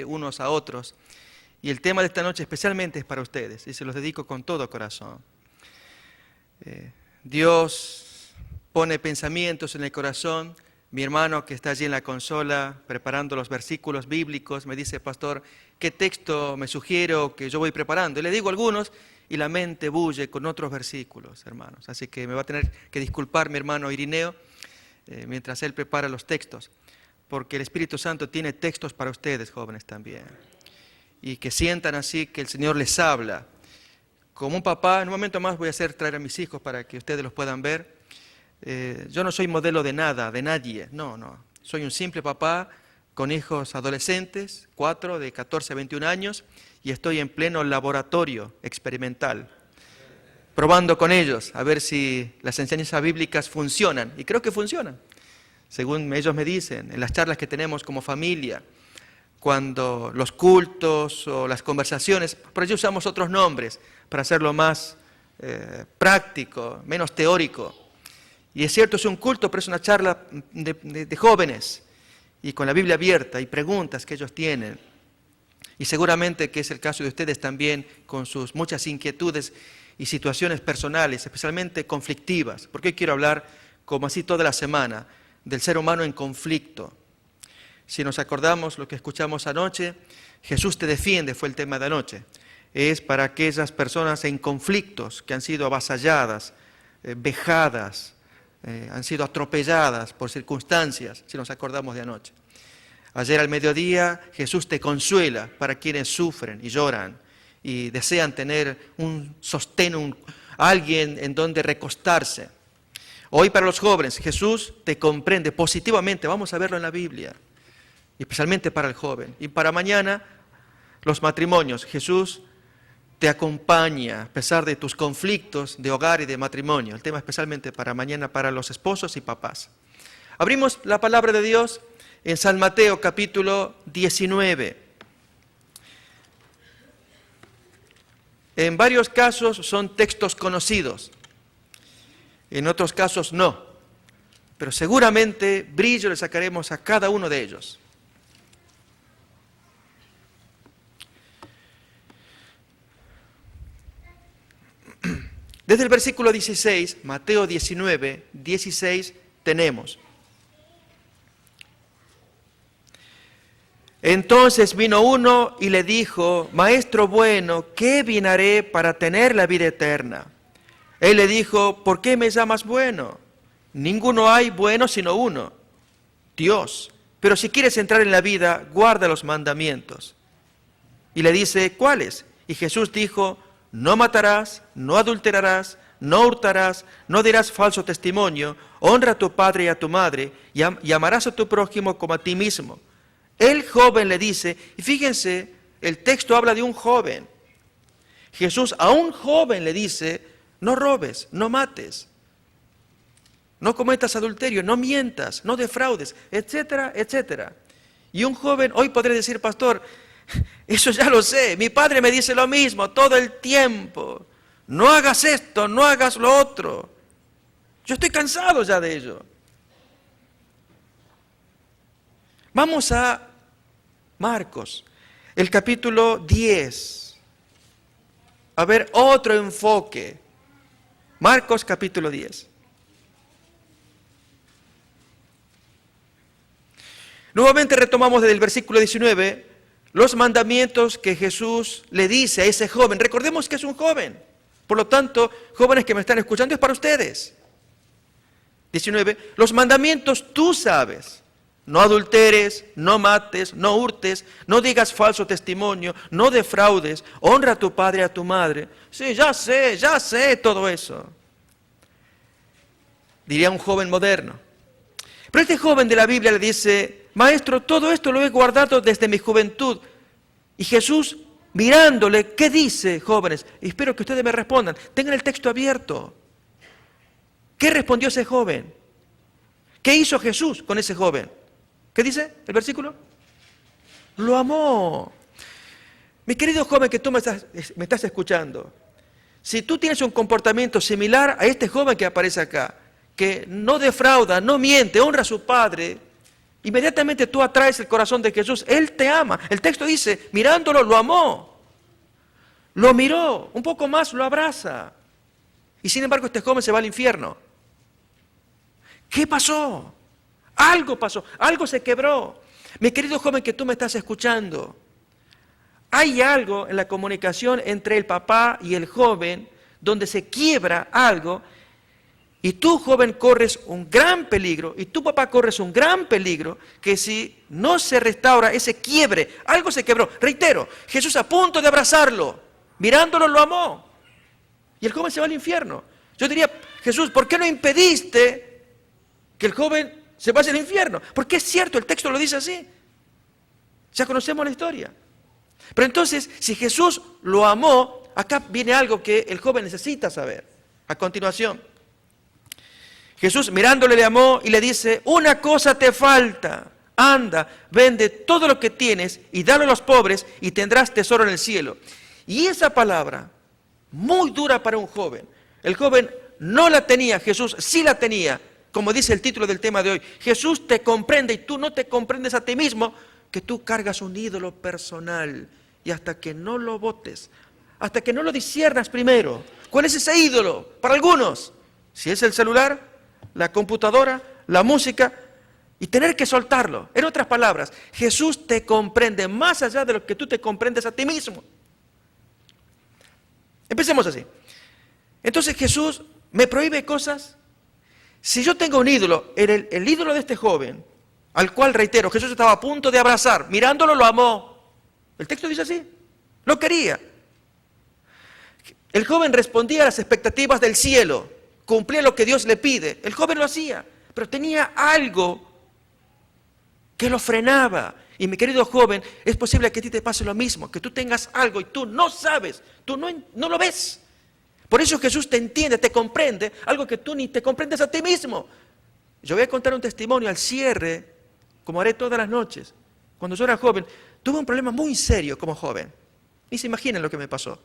unos a otros. Y el tema de esta noche especialmente es para ustedes y se los dedico con todo corazón. Dios pone pensamientos en el corazón. Mi hermano que está allí en la consola preparando los versículos bíblicos me dice: pastor, ¿qué texto me sugiero que yo voy preparando? Y le digo algunos y la mente bulle con otros versículos, hermanos. Así que me va a tener que disculpar mi hermano Irineo mientras él prepara los textos, porque el Espíritu Santo tiene textos para ustedes, jóvenes, también. Y que sientan así que el Señor les habla. Como un papá, en un momento más voy a traer a mis hijos para que ustedes los puedan ver. Yo no soy modelo de nada, de nadie, no. Soy un simple papá con hijos adolescentes, 4 de 14 a 21 años, y estoy en pleno laboratorio experimental, probando con ellos a ver si las enseñanzas bíblicas funcionan. Y creo que funcionan, según ellos me dicen, en las charlas que tenemos como familia, cuando los cultos o las conversaciones, por ello usamos otros nombres para hacerlo más práctico, menos teórico. Y es cierto, es un culto, pero es una charla de jóvenes, y con la Biblia abierta y preguntas que ellos tienen. Y seguramente que es el caso de ustedes también, con sus muchas inquietudes y situaciones personales, especialmente conflictivas. Porque hoy quiero hablar, como así toda la semana, del ser humano en conflicto. Si nos acordamos lo que escuchamos anoche, Jesús te defiende, fue el tema de anoche. Es para aquellas personas en conflictos que han sido avasalladas, vejadas, han sido atropelladas por circunstancias, si nos acordamos de anoche. Ayer al mediodía Jesús te consuela para quienes sufren y lloran y desean tener un sostén, alguien en donde recostarse. Hoy para los jóvenes Jesús te comprende positivamente, vamos a verlo en la Biblia, especialmente para el joven. Y para mañana los matrimonios, Jesús te acompaña a pesar de tus conflictos de hogar y de matrimonio. El tema especialmente para mañana para los esposos y papás. Abrimos la palabra de Dios en San Mateo capítulo 19. En varios casos son textos conocidos, en otros casos no, pero seguramente brillo le sacaremos a cada uno de ellos. Desde el versículo 16, Mateo 19, 16, tenemos: entonces vino uno y le dijo: Maestro bueno, ¿qué bien haré para tener la vida eterna? Él le dijo: ¿por qué me llamas bueno? Ninguno hay bueno sino uno, Dios. Pero si quieres entrar en la vida, guarda los mandamientos. Y le dice: ¿cuáles? Y Jesús dijo: no matarás, no adulterarás, no hurtarás, no dirás falso testimonio, honra a tu padre y a tu madre, y amarás a tu prójimo como a ti mismo. El joven le dice, y fíjense, el texto habla de un joven. Jesús a un joven le dice: no robes, no mates, no cometas adulterio, no mientas, no defraudes, etcétera, etcétera. Y un joven hoy podría decir: pastor, eso ya lo sé, mi padre me dice lo mismo todo el tiempo. No hagas esto, no hagas lo otro. Yo estoy cansado ya de ello. Vamos a Marcos, el capítulo 10. A ver otro enfoque. Marcos capítulo 10. Nuevamente retomamos desde el versículo 19 los mandamientos que Jesús le dice a ese joven. Recordemos que es un joven. Por lo tanto, jóvenes que me están escuchando, es para ustedes. 19. Los mandamientos tú sabes. No adulteres, no mates, no hurtes, no digas falso testimonio, no defraudes, honra a tu padre y a tu madre. Sí, ya sé todo eso. Diría un joven moderno. Pero este joven de la Biblia le dice: maestro, todo esto lo he guardado desde mi juventud. Y Jesús, mirándole, ¿qué dice, jóvenes? Y espero que ustedes me respondan. Tengan el texto abierto. ¿Qué respondió ese joven? ¿Qué hizo Jesús con ese joven? ¿Qué dice el versículo? Lo amó. Mi querido joven que tú me estás escuchando, si tú tienes un comportamiento similar a este joven que aparece acá, que no defrauda, no miente, honra a su padre, Inmediatamente tú atraes el corazón de Jesús. Él te ama. El texto dice, mirándolo, lo amó. Lo miró, un poco más lo abraza. Y sin embargo este joven se va al infierno. ¿Qué pasó? Algo pasó, algo se quebró. Mi querido joven que tú me estás escuchando, hay algo en la comunicación entre el papá y el joven donde se quiebra algo y tú, joven, corres un gran peligro y tu papá corres un gran peligro que si no se restaura ese quiebre, algo se quebró. Reitero, Jesús a punto de abrazarlo, mirándolo lo amó y el joven se va al infierno. Yo diría, Jesús, ¿por qué no impediste que el joven se vaya al infierno? Porque es cierto, el texto lo dice así. Ya conocemos la historia. Pero entonces, si Jesús lo amó, acá viene algo que el joven necesita saber. A continuación, Jesús mirándole le amó y le dice, una cosa te falta, anda, vende todo lo que tienes y dalo a los pobres y tendrás tesoro en el cielo. Y esa palabra, muy dura para un joven, el joven no la tenía, Jesús sí la tenía, como dice el título del tema de hoy. Jesús te comprende y tú no te comprendes a ti mismo, que tú cargas un ídolo personal y hasta que no lo botes, hasta que no lo disciernas primero, ¿cuál es ese ídolo? Para algunos, si es el celular, la computadora, la música, y tener que soltarlo. En otras palabras, Jesús te comprende más allá de lo que tú te comprendes a ti mismo. Empecemos así. Entonces Jesús me prohíbe cosas. Si yo tengo un ídolo, el ídolo de este joven, al cual, reitero, Jesús estaba a punto de abrazar, mirándolo lo amó. El texto dice así, lo quería. El joven respondía a las expectativas del cielo, cumplía lo que Dios le pide. El joven lo hacía, pero tenía algo que lo frenaba. Y mi querido joven, es posible que a ti te pase lo mismo, que tú tengas algo y tú no sabes, tú no lo ves. Por eso Jesús te entiende, te comprende, algo que tú ni te comprendes a ti mismo. Yo voy a contar un testimonio al cierre, como haré todas las noches. Cuando yo era joven, tuve un problema muy serio como joven. Ni se imaginan lo que me pasó.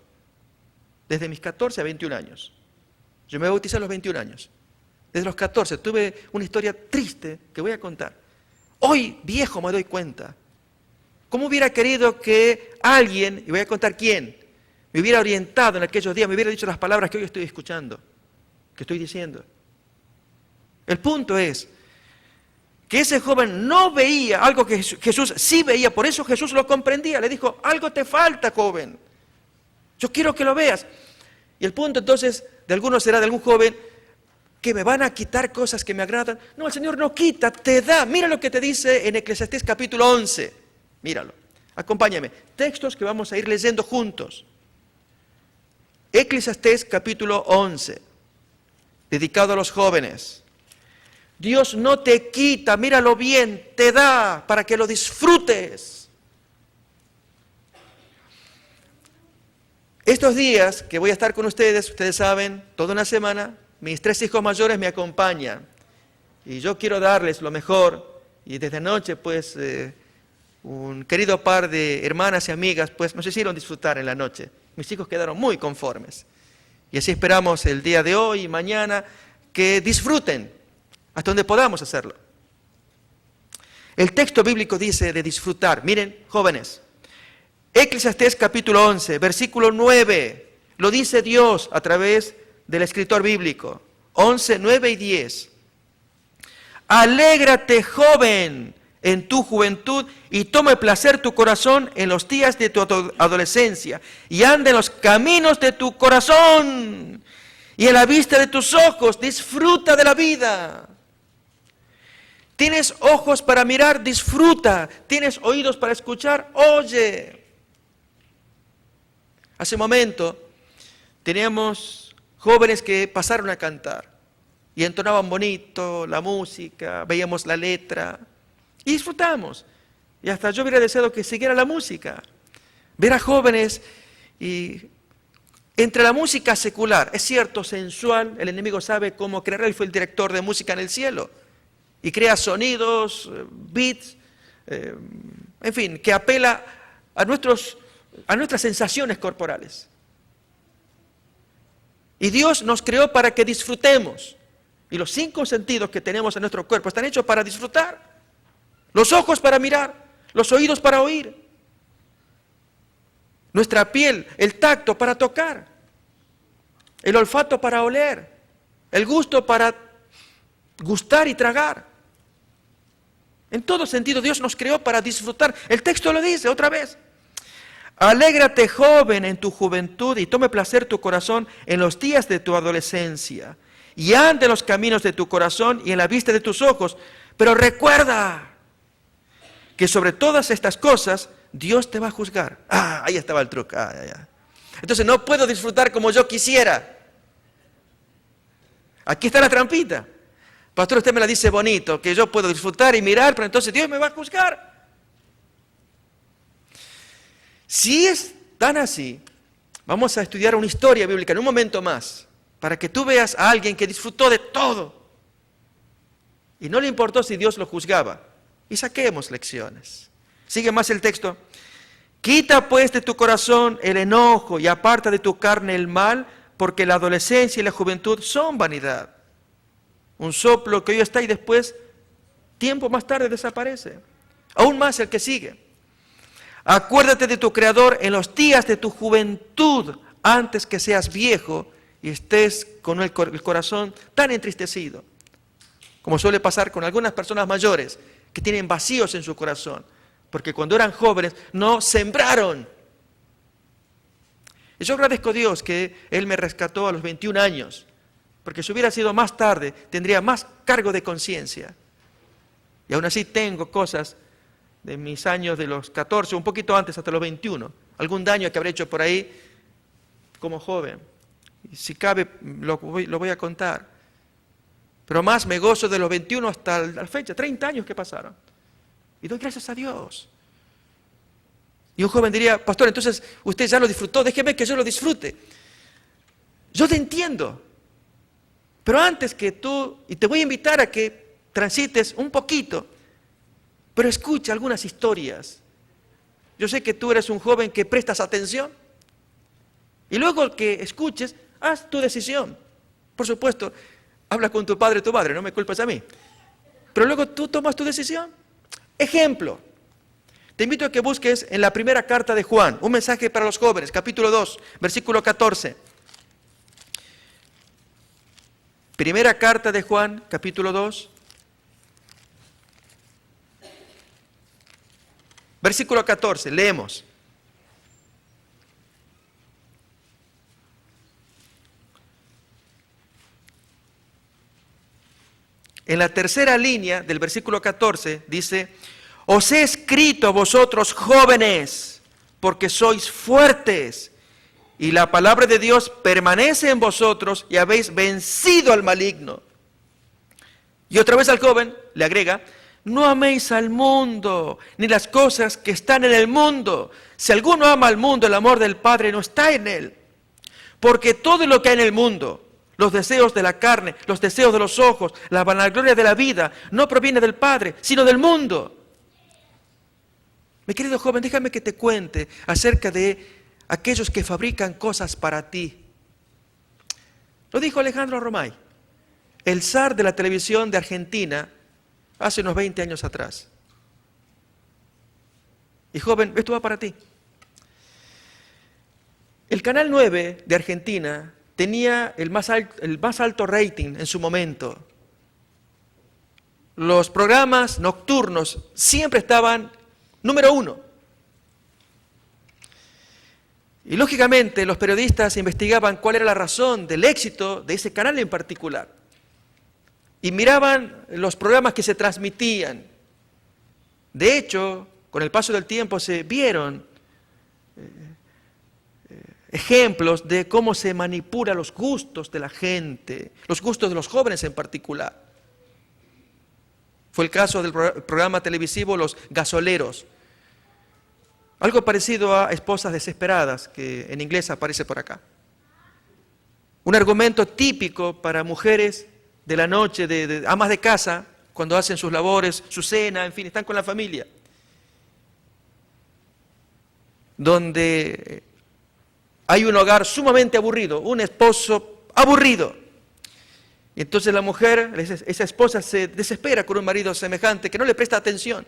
Desde mis 14 a 21 años. Yo me bauticé a los 21 años. Desde los 14 tuve una historia triste que voy a contar. Hoy, viejo, me doy cuenta. ¿Cómo hubiera querido que alguien, y voy a contar quién, me hubiera orientado en aquellos días, me hubiera dicho las palabras que hoy estoy escuchando, que estoy diciendo? El punto es que ese joven no veía algo que Jesús sí veía, por eso Jesús lo comprendía. Le dijo, algo te falta, joven. Yo quiero que lo veas. Y el punto entonces de algunos será de algún joven que me van a quitar cosas que me agradan. No, el Señor no quita, te da. Mira lo que te dice en Eclesiastés capítulo 11. Míralo. Acompáñame. Textos que vamos a ir leyendo juntos. Eclesiastés capítulo 11. Dedicado a los jóvenes. Dios no te quita, míralo bien, te da para que lo disfrutes. Estos días que voy a estar con ustedes, ustedes saben, toda una semana, mis 3 hijos mayores me acompañan. Y yo quiero darles lo mejor. Y desde anoche, pues, un querido par de hermanas y amigas, pues, nos hicieron disfrutar en la noche. Mis hijos quedaron muy conformes. Y así esperamos el día de hoy y mañana que disfruten hasta donde podamos hacerlo. El texto bíblico dice de disfrutar. Miren, jóvenes, Eclesiastés capítulo 11, versículo 9, lo dice Dios a través del escritor bíblico. 11, 9 y 10. Alégrate, joven, en tu juventud y tome placer tu corazón en los días de tu adolescencia y anda en los caminos de tu corazón y en la vista de tus ojos disfruta de la vida. Tienes ojos para mirar, disfruta. Tienes oídos para escuchar, oye. Hace un momento teníamos jóvenes que pasaron a cantar y entonaban bonito la música, veíamos la letra y disfrutamos. Y hasta yo hubiera deseado que siguiera la música. Ver a jóvenes y entre la música secular, es cierto, sensual, el enemigo sabe cómo crear, él fue el director de música en el cielo. Y crea sonidos, beats, en fin, que apela a nuestras sensaciones corporales. Y Dios nos creó para que disfrutemos. Y los 5 sentidos que tenemos en nuestro cuerpo están hechos para disfrutar. los ojos para mirar, los oídos para oír, nuestra piel, el tacto para tocar, el olfato para oler, el gusto para gustar y tragar. En todo sentido, Dios nos creó para disfrutar. El texto lo dice otra vez. Alégrate, joven, en tu juventud, y tome placer tu corazón en los días de tu adolescencia. Y ande en los caminos de tu corazón y en la vista de tus ojos. Pero recuerda que sobre todas estas cosas Dios te va a juzgar. Ahí estaba el truco. Ya. Entonces no puedo disfrutar como yo quisiera. Aquí está la trampita. Pastor, usted me la dice bonito, que yo puedo disfrutar y mirar, pero entonces Dios me va a juzgar. Si es tan así, vamos a estudiar una historia bíblica en un momento más, para que tú veas a alguien que disfrutó de todo y no le importó si Dios lo juzgaba. Y saquemos lecciones. Sigue más el texto. Quita pues de tu corazón el enojo y aparta de tu carne el mal, porque la adolescencia y la juventud son vanidad. Un soplo que hoy está y después, tiempo más tarde, desaparece. Aún más el que sigue. Acuérdate de tu Creador en los días de tu juventud, antes que seas viejo y estés con el corazón tan entristecido, como suele pasar con algunas personas mayores que tienen vacíos en su corazón, porque cuando eran jóvenes no sembraron. Y yo agradezco a Dios que Él me rescató a los 21 años, porque si hubiera sido más tarde, tendría más cargo de conciencia. Y aún así tengo cosas de mis años de los 14, un poquito antes, hasta los 21. Algún daño que habré hecho por ahí como joven. Y si cabe, lo voy a contar. Pero más me gozo de los 21 hasta la fecha, 30 años que pasaron. Y doy gracias a Dios. Y un joven diría, pastor, entonces usted ya lo disfrutó, déjeme que yo lo disfrute. Yo te entiendo. Pero antes que tú, y te voy a invitar a que transites un poquito, pero escucha algunas historias. Yo sé que tú eres un joven que prestas atención. Y luego que escuches, haz tu decisión. Por supuesto, habla con tu padre o tu madre, no me culpes a mí. Pero luego tú tomas tu decisión. Ejemplo. Te invito a que busques en la primera carta de Juan, un mensaje para los jóvenes, capítulo 2, versículo 14. Primera carta de Juan, capítulo 2. Versículo 14, leemos. En la tercera línea del versículo 14 dice, os he escrito a vosotros jóvenes, porque sois fuertes, y la palabra de Dios permanece en vosotros y habéis vencido al maligno. Y otra vez al joven le agrega, no améis al mundo, ni las cosas que están en el mundo. Si alguno ama al mundo, el amor del Padre no está en él. Porque todo lo que hay en el mundo, los deseos de la carne, los deseos de los ojos, la vanagloria de la vida, no proviene del Padre, sino del mundo. Mi querido joven, déjame que te cuente acerca de aquellos que fabrican cosas para ti. Lo dijo Alejandro Romay, el zar de la televisión de Argentina, hace unos 20 años atrás. Y joven, esto va para ti. El Canal 9 de Argentina tenía el más alto rating en su momento. Los programas nocturnos siempre estaban número 1. Y lógicamente los periodistas investigaban cuál era la razón del éxito de ese canal en particular. Y miraban los programas que se transmitían. De hecho, con el paso del tiempo se vieron ejemplos de cómo se manipula los gustos de la gente, los gustos de los jóvenes en particular. Fue el caso del programa televisivo Los Gasoleros. Algo parecido a Esposas Desesperadas, que en inglés aparece por acá. Un argumento típico para mujeres de la noche, de amas de casa, cuando hacen sus labores, su cena, en fin, están con la familia. Donde hay un hogar sumamente aburrido, un esposo aburrido. Y entonces la mujer, esa esposa se desespera con un marido semejante que no le presta atención.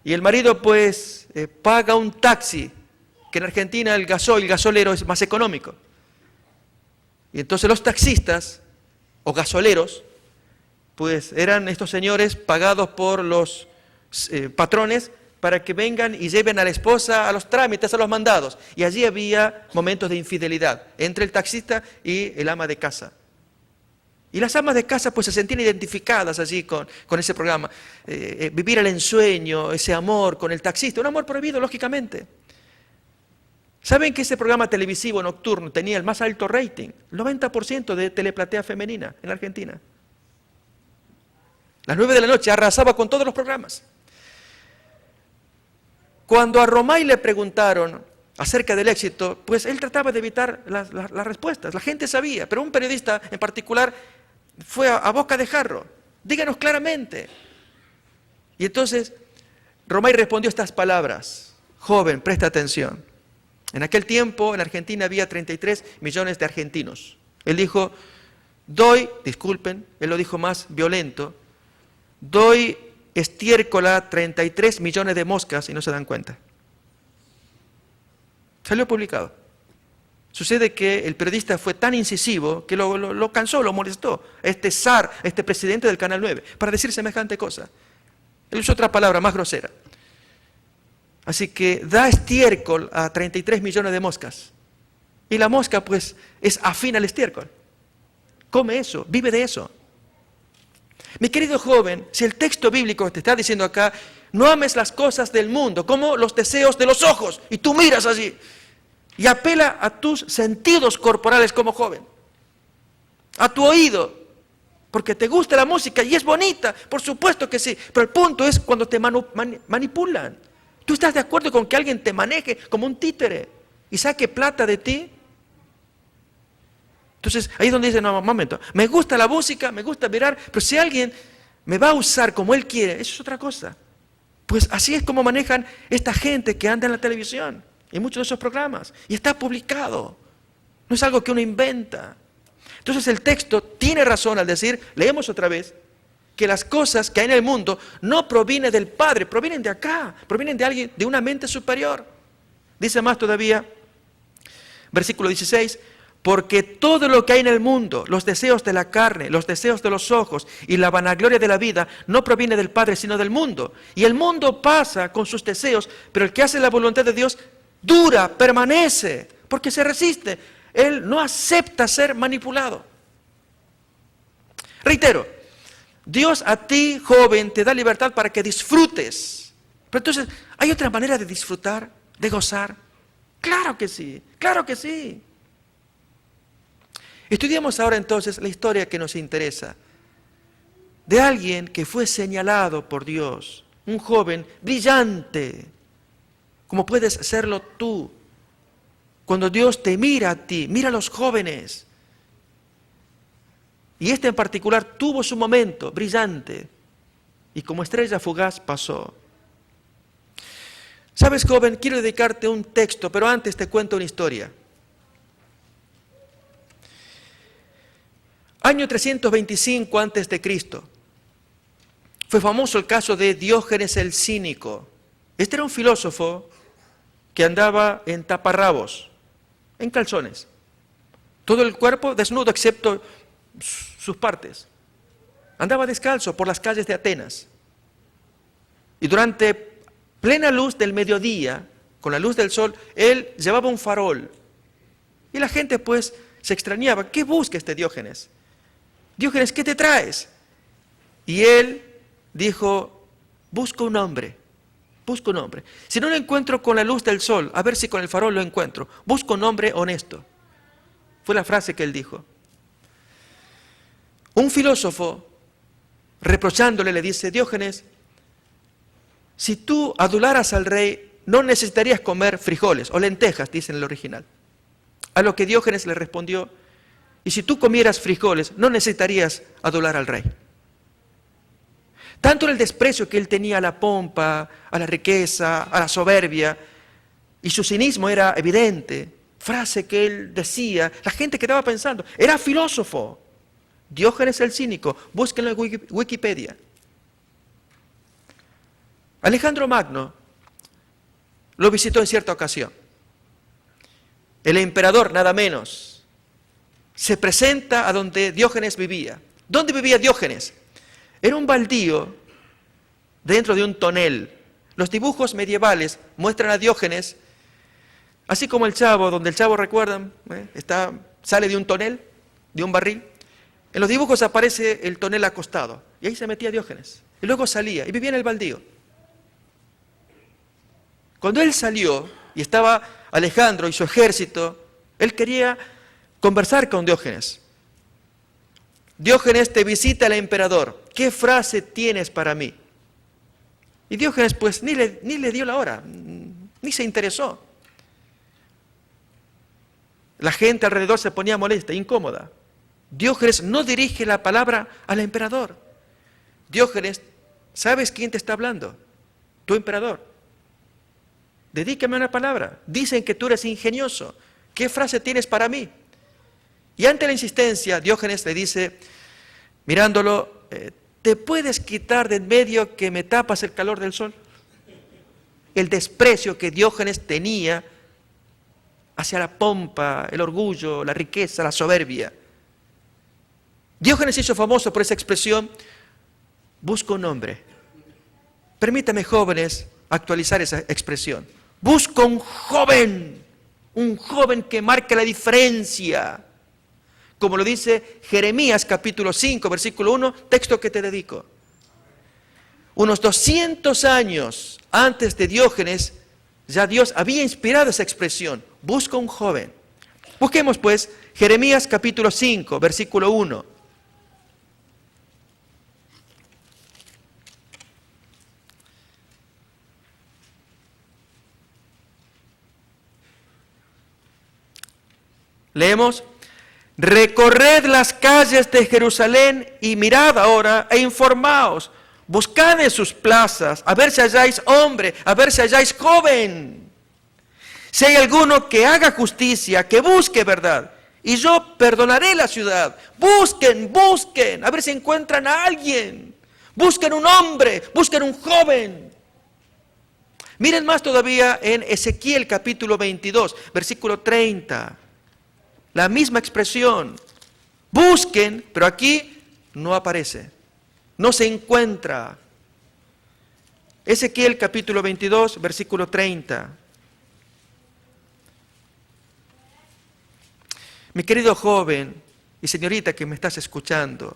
Y el marido pues paga un taxi, que en Argentina el gasolero es más económico. Y entonces los taxistas o gasoleros pues eran estos señores pagados por los patrones para que vengan y lleven a la esposa a los trámites, a los mandados. Y allí había momentos de infidelidad entre el taxista y el ama de casa. Y las amas de casa pues se sentían identificadas allí con ese programa. Vivir el ensueño, ese amor con el taxista, un amor prohibido lógicamente. ¿Saben que ese programa televisivo nocturno tenía el más alto rating? 90% de teleplatea femenina en la Argentina. Las 9 de la noche arrasaba con todos los programas. Cuando a Romay le preguntaron acerca del éxito, pues él trataba de evitar las respuestas. La gente sabía, pero un periodista en particular fue a boca de jarro. Díganos claramente. Y entonces Romay respondió estas palabras. Joven, presta atención. En aquel tiempo en Argentina había 33 millones de argentinos. Él dijo, disculpen, él lo dijo más violento, doy estiércol a 33 millones de moscas y no se dan cuenta. Salió publicado. Sucede que el periodista fue tan incisivo que lo cansó, lo molestó, este zar, este presidente del Canal 9, para decir semejante cosa. Él usó otra palabra más grosera. Así que da estiércol a 33 millones de moscas. Y la mosca pues es afín al estiércol. Come eso, vive de eso. Mi querido joven, si el texto bíblico te está diciendo acá, no ames las cosas del mundo, como los deseos de los ojos, y tú miras allí, y apela a tus sentidos corporales como joven, a tu oído, porque te gusta la música y es bonita, por supuesto que sí, pero el punto es cuando te manipulan. ¿Tú estás de acuerdo con que alguien te maneje como un títere y saque plata de ti? Entonces, ahí es donde dice, no, un momento, me gusta la música, me gusta mirar, pero si alguien me va a usar como él quiere, eso es otra cosa. Pues así es como manejan esta gente que anda en la televisión, en muchos de esos programas, y está publicado. No es algo que uno inventa. Entonces el texto tiene razón al decir, leemos otra vez, que las cosas que hay en el mundo no provienen del Padre, provienen de acá, provienen de alguien, de una mente superior. Dice más todavía, versículo 16, porque todo lo que hay en el mundo, los deseos de la carne, los deseos de los ojos y la vanagloria de la vida, no proviene del Padre, sino del mundo. Y el mundo pasa con sus deseos, pero el que hace la voluntad de Dios dura, permanece, porque se resiste. Él no acepta ser manipulado. Reitero, Dios a ti, joven, te da libertad para que disfrutes. Pero entonces, ¿hay otra manera de disfrutar, de gozar? Claro que sí, claro que sí. Estudiamos ahora entonces la historia que nos interesa, de alguien que fue señalado por Dios, un joven brillante, como puedes serlo tú. Cuando Dios te mira a ti, mira a los jóvenes. Y este en particular tuvo su momento brillante y como estrella fugaz pasó. ¿Sabes, joven? Quiero dedicarte un texto, pero antes te cuento una historia. Año 325 a.C. Fue famoso el caso de Diógenes el Cínico. Este era un filósofo que andaba en taparrabos, en calzones. Todo el cuerpo desnudo excepto sus partes. Andaba descalzo por las calles de Atenas. Y durante plena luz del mediodía, con la luz del sol, él llevaba un farol. Y la gente pues se extrañaba. ¿Qué busca este Diógenes? Diógenes, ¿qué te traes? Y él dijo, busco un hombre. Busco un hombre. Si no lo encuentro con la luz del sol, a ver si con el farol lo encuentro. Busco un hombre honesto. Fue la frase que él dijo. Un filósofo, reprochándole, le dice, Diógenes, si tú adularas al rey, no necesitarías comer frijoles o lentejas, dice en el original. A lo que Diógenes le respondió, y si tú comieras frijoles, no necesitarías adular al rey. Tanto era el desprecio que él tenía a la pompa, a la riqueza, a la soberbia, y su cinismo era evidente. Frase que él decía, la gente quedaba pensando, era filósofo. Diógenes el Cínico, búsquenlo en Wikipedia. Alejandro Magno lo visitó en cierta ocasión. El emperador, nada menos, se presenta a donde Diógenes vivía. ¿Dónde vivía Diógenes? Era un baldío dentro de un tonel. Los dibujos medievales muestran a Diógenes, así como el Chavo, donde el Chavo, recuerdan, sale de un tonel, de un barril. En los dibujos aparece el tonel acostado, y ahí se metía Diógenes. Y luego salía, y vivía en el baldío. Cuando él salió, y estaba Alejandro y su ejército, él quería conversar con Diógenes. Diógenes, te visita el emperador. ¿Qué frase tienes para mí? Y Diógenes pues ni le dio la hora, ni se interesó. La gente alrededor se ponía molesta, incómoda. Diógenes no dirige la palabra al emperador. Diógenes, ¿sabes quién te está hablando? Tu emperador. Dedícame una palabra. Dicen que tú eres ingenioso. ¿Qué frase tienes para mí? Y ante la insistencia, Diógenes le dice, mirándolo, ¿te puedes quitar de en medio que me tapas el calor del sol? El desprecio que Diógenes tenía hacia la pompa, el orgullo, la riqueza, la soberbia. Diógenes se hizo famoso por esa expresión, busco un hombre. Permítame, jóvenes, actualizar esa expresión. Busco un joven que marque la diferencia. Como lo dice Jeremías capítulo 5, versículo 1, texto que te dedico. Unos 200 años antes de Diógenes, ya Dios había inspirado esa expresión. Busca un joven. Busquemos pues Jeremías capítulo 5, versículo 1. Leemos. Recorred las calles de Jerusalén y mirad ahora e informaos. Buscad en sus plazas, a ver si halláis hombre, a ver si halláis joven. Si hay alguno que haga justicia, que busque verdad, y yo perdonaré la ciudad. Busquen, a ver si encuentran a alguien. Busquen un hombre, busquen un joven. Miren más todavía en Ezequiel capítulo 22, versículo 30. La misma expresión, busquen, pero aquí no aparece, no se encuentra. Ezequiel capítulo 22, versículo 30. Mi querido joven y señorita que me estás escuchando,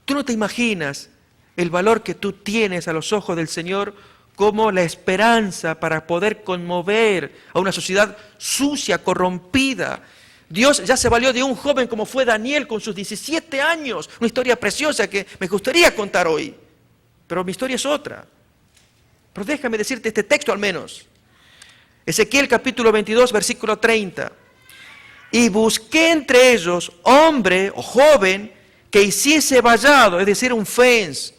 tú no te imaginas el valor que tú tienes a los ojos del Señor como la esperanza para poder conmover a una sociedad sucia, corrompida. Dios ya se valió de un joven como fue Daniel con sus 17 años. Una historia preciosa que me gustaría contar hoy. Pero mi historia es otra. Pero déjame decirte este texto al menos. Ezequiel capítulo 22, versículo 30. Y busqué entre ellos hombre o joven que hiciese vallado, es decir, un fence,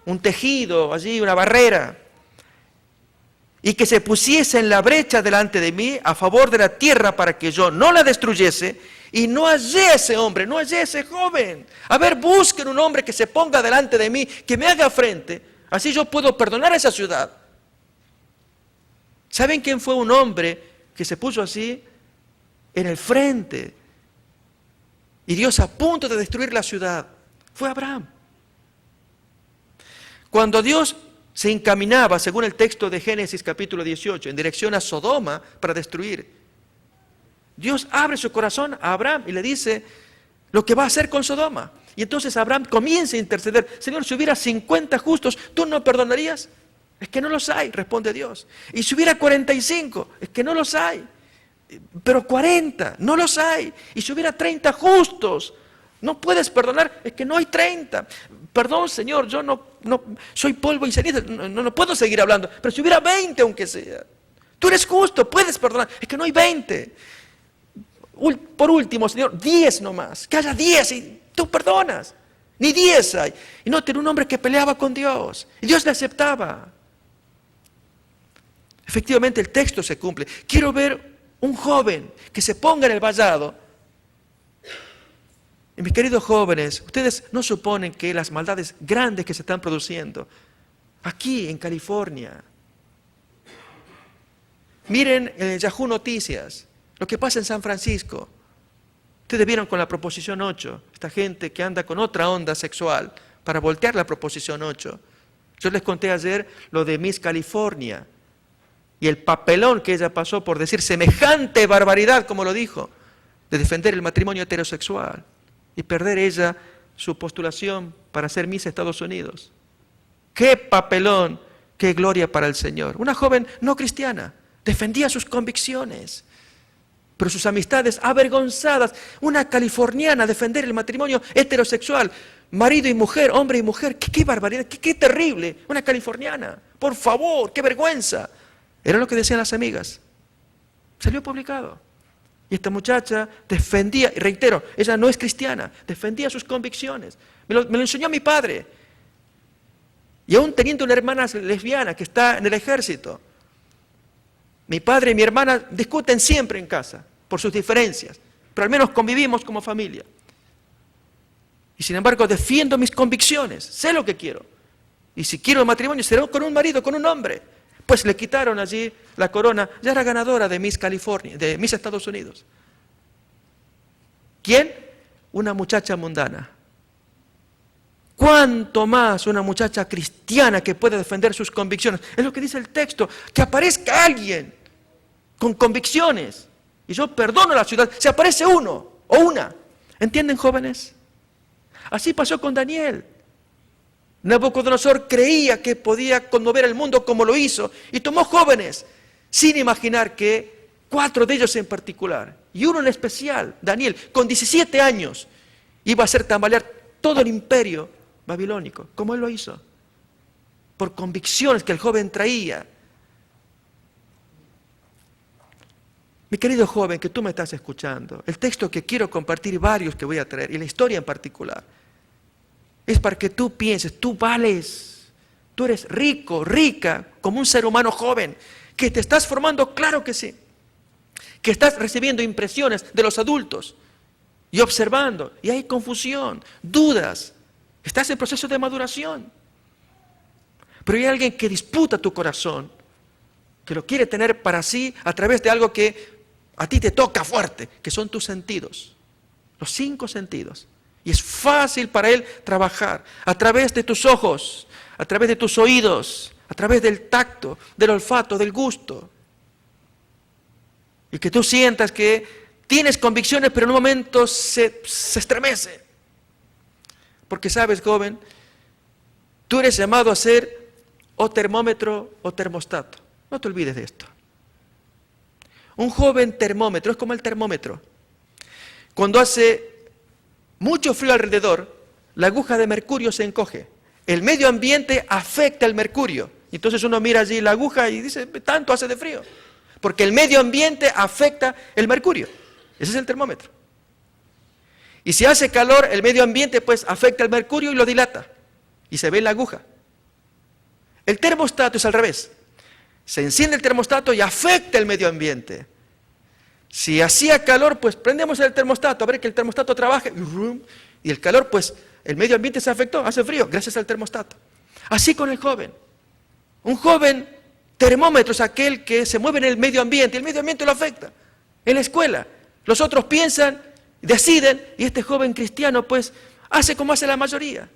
un tejido, allí una barrera. Y que se pusiese en la brecha delante de mí a favor de la tierra para que yo no la destruyese, y no hallé ese hombre, no hallé ese joven. A ver, busquen un hombre que se ponga delante de mí, que me haga frente, así yo puedo perdonar a esa ciudad. ¿Saben quién fue un hombre que se puso así en el frente? Y Dios a punto de destruir la ciudad. Fue Abraham. Cuando Dios se encaminaba, según el texto de Génesis capítulo 18, en dirección a Sodoma para destruir, Dios abre su corazón a Abraham y le dice lo que va a hacer con Sodoma. Y entonces Abraham comienza a interceder. Señor, si hubiera 50 justos, ¿tú no perdonarías? Es que no los hay, responde Dios. Y si hubiera 45, es que no los hay. Pero 40, no los hay. Y si hubiera 30 justos, no puedes perdonar, es que no hay 30. Perdón, Señor, yo no soy polvo y ceniza, no puedo seguir hablando. Pero si hubiera 20 aunque sea, tú eres justo, puedes perdonar, es que no hay 20. Por último, Señor, 10 nomás, que haya 10 y tú perdonas. Ni 10 hay. Y no, tiene un hombre que peleaba con Dios, y Dios le aceptaba. Efectivamente el texto se cumple. Quiero ver un joven que se ponga en el vallado. Y mis queridos jóvenes, ustedes no suponen que las maldades grandes que se están produciendo aquí en California, Miren en Yahoo Noticias lo que pasa en San Francisco. Ustedes vieron con la proposición 8, esta gente que anda con otra onda sexual para voltear la proposición 8. Yo les conté ayer lo de Miss California y el papelón que ella pasó por decir semejante barbaridad, como lo dijo, de defender el matrimonio heterosexual y perder ella su postulación para ser Miss Estados Unidos. ¡Qué papelón! ¡Qué gloria para el Señor! Una joven no cristiana, defendía sus convicciones, pero sus amistades avergonzadas. Una californiana defender el matrimonio heterosexual, marido y mujer, hombre y mujer. ¡Qué barbaridad! ¡Qué terrible! Una californiana, por favor, qué vergüenza. Era lo que decían las amigas. Salió publicado. Y esta muchacha defendía, y reitero, ella no es cristiana, defendía sus convicciones. Me lo enseñó mi padre. Y aún teniendo una hermana lesbiana que está en el ejército, mi padre y mi hermana discuten siempre en casa por sus diferencias, pero al menos convivimos como familia. Y sin embargo defiendo mis convicciones, sé lo que quiero. Y si quiero el matrimonio, será con un marido, con un hombre. Pues le quitaron allí la corona, ya era ganadora de Miss California, de Miss Estados Unidos. ¿Quién? Una muchacha mundana. ¿Cuánto más una muchacha cristiana que puede defender sus convicciones? Es lo que dice el texto, que aparezca alguien con convicciones. Y yo perdono a la ciudad, se aparece uno o una. ¿Entienden, jóvenes? Así pasó con Daniel. Nabucodonosor creía que podía conmover al mundo como lo hizo y tomó jóvenes, sin imaginar que 4 de ellos en particular, y uno en especial, Daniel, con 17 años, iba a hacer tambalear todo el imperio babilónico, como él lo hizo, por convicciones que el joven traía. Mi querido joven, que tú me estás escuchando, el texto que quiero compartir, varios que voy a traer, y la historia en particular, es para que tú pienses, tú vales, tú eres rico, rica, como un ser humano joven, que te estás formando, claro que sí, que estás recibiendo impresiones de los adultos y observando, y hay confusión, dudas, estás en proceso de maduración. Pero hay alguien que disputa tu corazón, que lo quiere tener para sí a través de algo que a ti te toca fuerte, que son tus sentidos, los 5 sentidos. Y es fácil para él trabajar a través de tus ojos, a través de tus oídos, a través del tacto, del olfato, del gusto. Y que tú sientas que tienes convicciones, pero en un momento se estremece. Porque sabes, joven, tú eres llamado a ser o termómetro o termostato. No te olvides de esto. Un joven termómetro es como el termómetro. Cuando hace mucho frío alrededor, la aguja de mercurio se encoge. El medio ambiente afecta al mercurio. Entonces uno mira allí la aguja y dice, tanto hace de frío. Porque el medio ambiente afecta el mercurio. Ese es el termómetro. Y si hace calor, el medio ambiente pues afecta el mercurio y lo dilata. Y se ve en la aguja. El termostato es al revés. Se enciende el termostato y afecta el medio ambiente. Si hacía calor, pues prendemos el termostato, a ver que el termostato trabaje. Y el calor, pues el medio ambiente se afectó, hace frío, gracias al termostato. Así con el joven. Un joven termómetro es aquel que se mueve en el medio ambiente, y el medio ambiente lo afecta. En la escuela, los otros piensan, deciden, y este joven cristiano, pues, hace como hace la mayoría.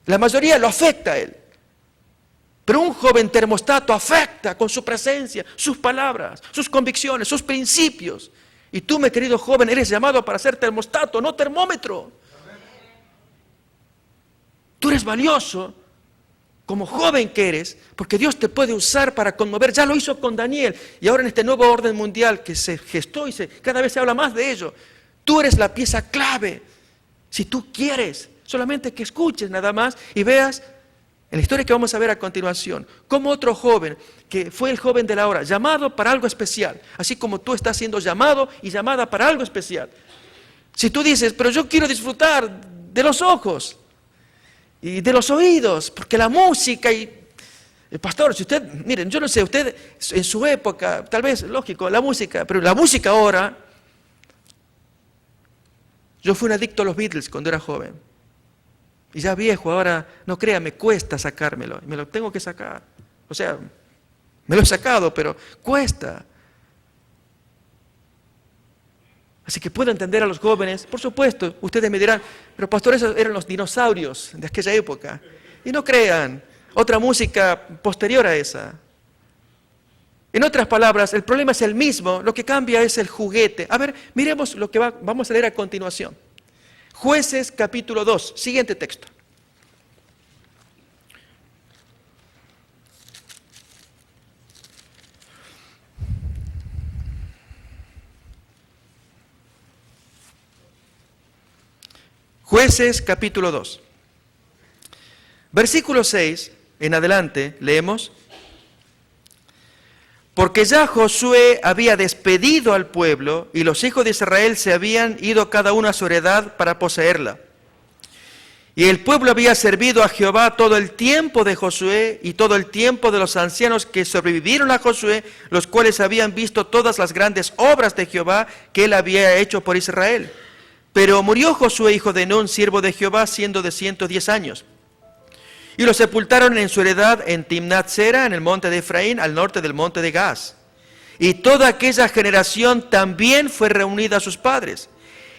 La mayoría lo afecta a él. Pero un joven termostato afecta con su presencia, sus palabras, sus convicciones, sus principios. Y tú, mi querido joven, eres llamado para ser termostato, no termómetro. Tú eres valioso como joven que eres, porque Dios te puede usar para conmover. Ya lo hizo con Daniel. Y ahora en este nuevo orden mundial que se gestó y cada vez se habla más de ello. Tú eres la pieza clave. Si tú quieres, solamente que escuches nada más y veas en la historia que vamos a ver a continuación, como otro joven, que fue el joven de la hora, llamado para algo especial, así como tú estás siendo llamado y llamada para algo especial. Si tú dices, pero yo quiero disfrutar de los ojos y de los oídos, porque la música y... Pastor, si usted, miren, yo no sé, usted en su época, tal vez, lógico, la música, pero la música ahora, yo fui un adicto a los Beatles cuando era joven. Y ya viejo, ahora, no crea, me cuesta sacármelo, me lo tengo que sacar. O sea, Me lo he sacado, pero cuesta. Así que puedo entender a los jóvenes. Por supuesto, ustedes me dirán, pero pastor, esos eran los dinosaurios de aquella época. Y no crean, otra música posterior a esa. En otras palabras, el problema es el mismo, lo que cambia es el juguete. A ver, miremos lo que vamos a leer a continuación. Jueces capítulo 2, siguiente texto. Jueces capítulo 2. Versículo 6 en adelante leemos: porque ya Josué había despedido al pueblo y los hijos de Israel se habían ido cada uno a su heredad para poseerla. Y el pueblo había servido a Jehová todo el tiempo de Josué y todo el tiempo de los ancianos que sobrevivieron a Josué, los cuales habían visto todas las grandes obras de Jehová que él había hecho por Israel. Pero murió Josué, hijo de Nun, siervo de Jehová, siendo de 110 años. Y lo sepultaron en su heredad en Timnat-Sera, en el monte de Efraín, al norte del monte de Gaz. Y toda aquella generación también fue reunida a sus padres.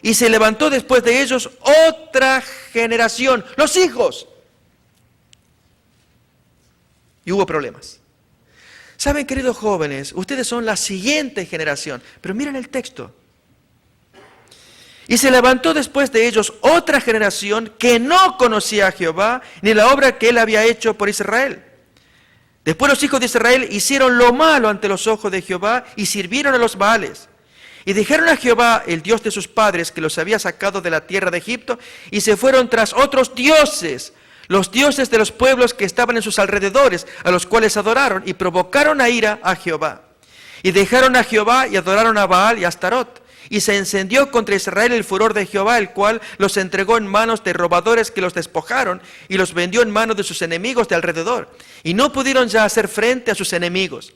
Y se levantó después de ellos otra generación, los hijos. Y hubo problemas. Saben, queridos jóvenes, ustedes son la siguiente generación. Pero miren el texto. Y se levantó después de ellos otra generación que no conocía a Jehová, ni la obra que él había hecho por Israel. Después los hijos de Israel hicieron lo malo ante los ojos de Jehová y sirvieron a los Baales. Y dijeron a Jehová, el Dios de sus padres, que los había sacado de la tierra de Egipto, y se fueron tras otros dioses, los dioses de los pueblos que estaban en sus alrededores, a los cuales adoraron, y provocaron a ira a Jehová. Y dejaron a Jehová y adoraron a Baal y a Astarot. Y se encendió contra Israel el furor de Jehová, el cual los entregó en manos de robadores que los despojaron y los vendió en manos de sus enemigos de alrededor. Y no pudieron ya hacer frente a sus enemigos.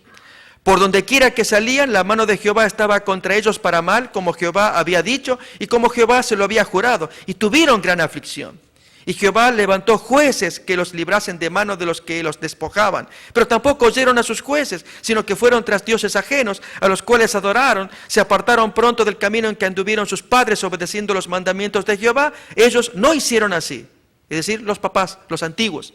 Por donde quiera que salían, la mano de Jehová estaba contra ellos para mal, como Jehová había dicho y como Jehová se lo había jurado. Y tuvieron gran aflicción. Y Jehová levantó jueces que los librasen de mano de los que los despojaban. Pero tampoco oyeron a sus jueces, sino que fueron tras dioses ajenos, a los cuales adoraron. Se apartaron pronto del camino en que anduvieron sus padres, obedeciendo los mandamientos de Jehová. Ellos no hicieron así. Es decir, los papás, los antiguos.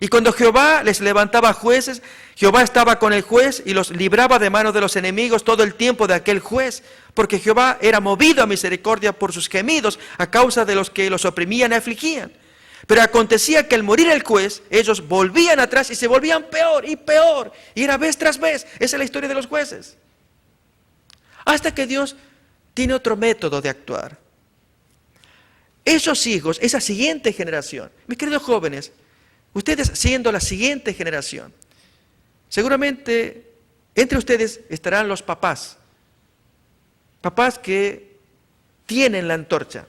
Y cuando Jehová les levantaba jueces, Jehová estaba con el juez y los libraba de mano de los enemigos todo el tiempo de aquel juez, porque Jehová era movido a misericordia por sus gemidos a causa de los que los oprimían y afligían. Pero acontecía que al morir el juez, ellos volvían atrás y se volvían peor, y era vez tras vez. Esa es la historia de los jueces. Hasta que Dios tiene otro método de actuar. Esos hijos, esa siguiente generación, mis queridos jóvenes, ustedes siendo la siguiente generación, seguramente entre ustedes estarán los papás que tienen la antorcha.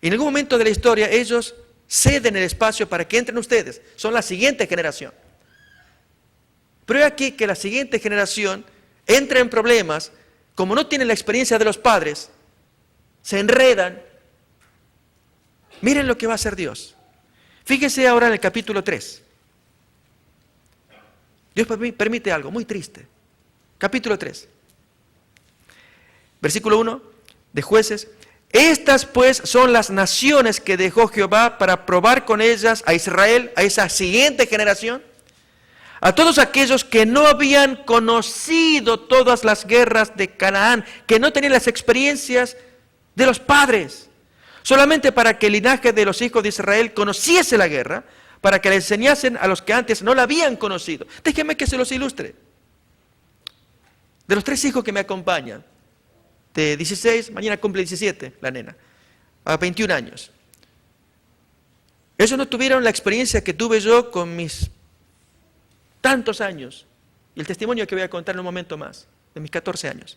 En algún momento de la historia ellos ceden el espacio para que entren ustedes, son la siguiente generación. Pero es aquí que la siguiente generación entra en problemas, como no tienen la experiencia de los padres, se enredan. Miren lo que va a hacer Dios. Fíjense ahora en el capítulo 3. Dios permite algo muy triste. Capítulo 3. Versículo 1 de Jueces. Estas pues son las naciones que dejó Jehová para probar con ellas a Israel, a esa siguiente generación, a todos aquellos que no habían conocido todas las guerras de Canaán, que no tenían las experiencias de los padres. Solamente para que el linaje de los hijos de Israel conociese la guerra, para que le enseñasen a los que antes no la habían conocido. Déjenme que se los ilustre. De los 3 hijos que me acompañan, de 16, mañana cumple 17 la nena, a 21 años. Ellos no tuvieron la experiencia que tuve yo con mis tantos años, y el testimonio que voy a contar en un momento más, de mis 14 años.